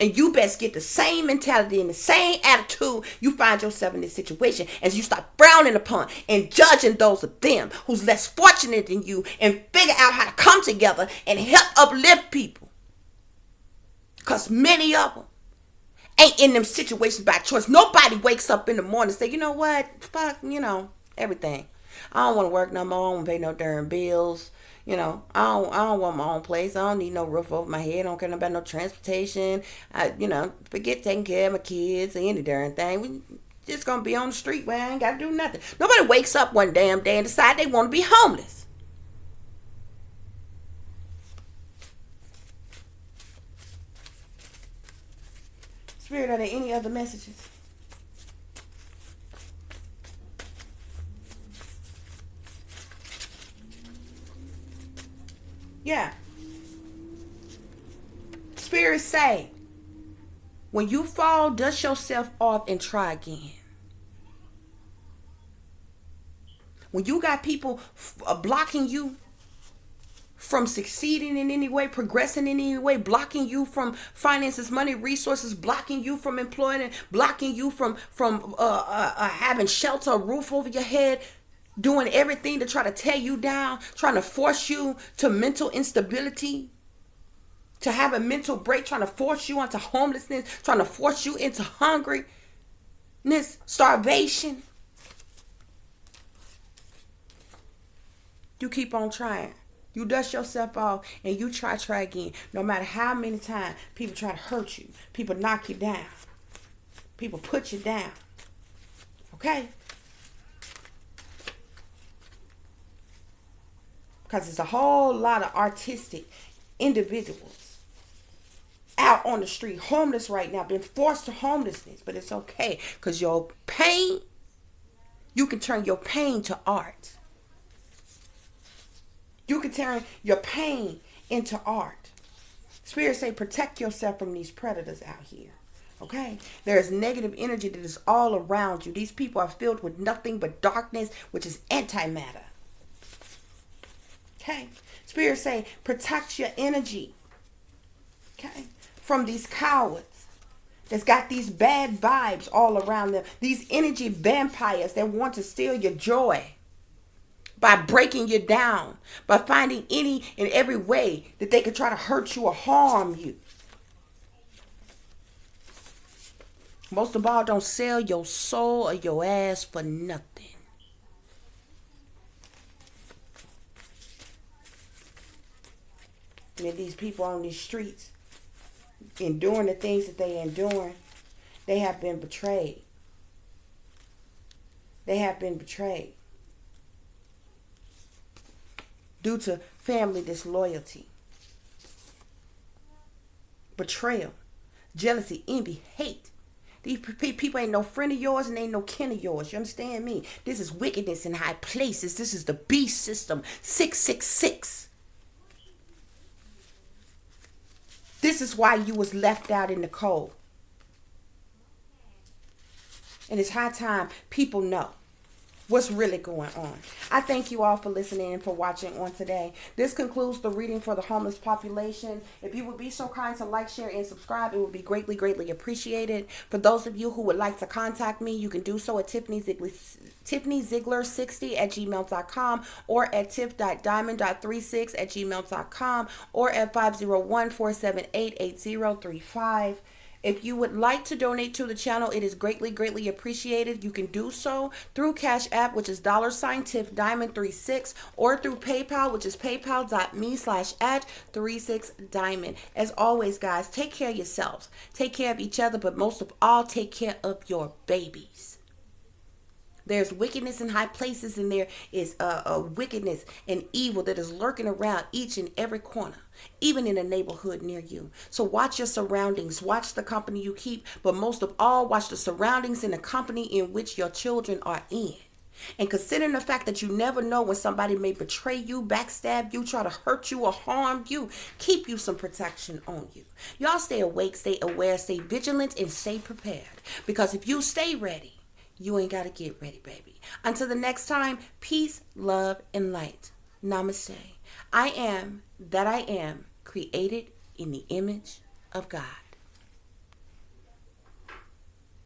And you best get the same mentality and the same attitude you find yourself in this situation, as you start frowning upon and judging those of them who's less fortunate than you, and figure out how to come together and help uplift people. Because many of them ain't in them situations by choice. Nobody wakes up in the morning and say, you know what, fuck, everything. I don't want to work no more. I don't want to pay no darn bills. I don't want my own place. I don't need no roof over my head. I don't care about no transportation. Forget taking care of my kids or any darn thing. We just gonna be on the street where I ain't gotta do nothing. Nobody wakes up one damn day and decide they want to be homeless. Spirit, are there any other messages? Yeah. Spirit say, when you fall, dust yourself off and try again. When you got people blocking you from succeeding in any way, progressing in any way, blocking you from finances, money, resources, blocking you from employment, blocking you from having shelter, a roof over your head, doing everything to try to tear you down, trying to force you to mental instability, to have a mental break, trying to force you onto homelessness, trying to force you into hungriness, starvation. You keep on trying. You dust yourself off and you try again. No matter how many times people try to hurt you, people knock you down, people put you down. Okay? Because it's a whole lot of artistic individuals out on the street, homeless right now, been forced to homelessness. But it's okay, because your pain, you can turn your pain to art. You can turn your pain into art. Spirit say protect yourself from these predators out here. Okay? There is negative energy that is all around you. These people are filled with nothing but darkness, which is antimatter. Okay? Spirit say protect your energy. Okay? From these cowards that's got these bad vibes all around them. These energy vampires that want to steal your joy by breaking you down, by finding any and every way that they could try to hurt you or harm you. Most of all, don't sell your soul or your ass for nothing. And these people on these streets, enduring the things that they enduring, they have been betrayed. They have been betrayed due to family disloyalty, betrayal, jealousy, envy, hate. These people ain't no friend of yours and ain't no kin of yours. You understand me? This is wickedness in high places. This is the beast system. 666. This is why you was left out in the cold. And it's high time people know what's really going on. I thank you all for listening and for watching on today. This concludes the reading for the homeless population. If you would be so kind to like, share, and subscribe, it would be greatly, greatly appreciated. For those of you who would like to contact me, you can do so at tiffanyziegler60@gmail.com or at tiff.diamond.36@gmail.com or at 501-478-8035. If you would like to donate to the channel, it is greatly, greatly appreciated. You can do so through Cash App, which is $TiffDiamond36, or through PayPal, which is paypal.me/@36diamond. As always, guys, take care of yourselves. Take care of each other, but most of all, take care of your babies. There's wickedness in high places, and there is a wickedness and evil that is lurking around each and every corner, even in a neighborhood near you. So watch your surroundings. Watch the company you keep, but most of all, watch the surroundings and the company in which your children are in. And considering the fact that you never know when somebody may betray you, backstab you, try to hurt you or harm you, keep you some protection on you. Y'all stay awake, stay aware, stay vigilant, and stay prepared. Because if you stay ready, you ain't got to get ready, baby. Until the next time, peace, love, and light. Namaste. I am that I am, created in the image of God.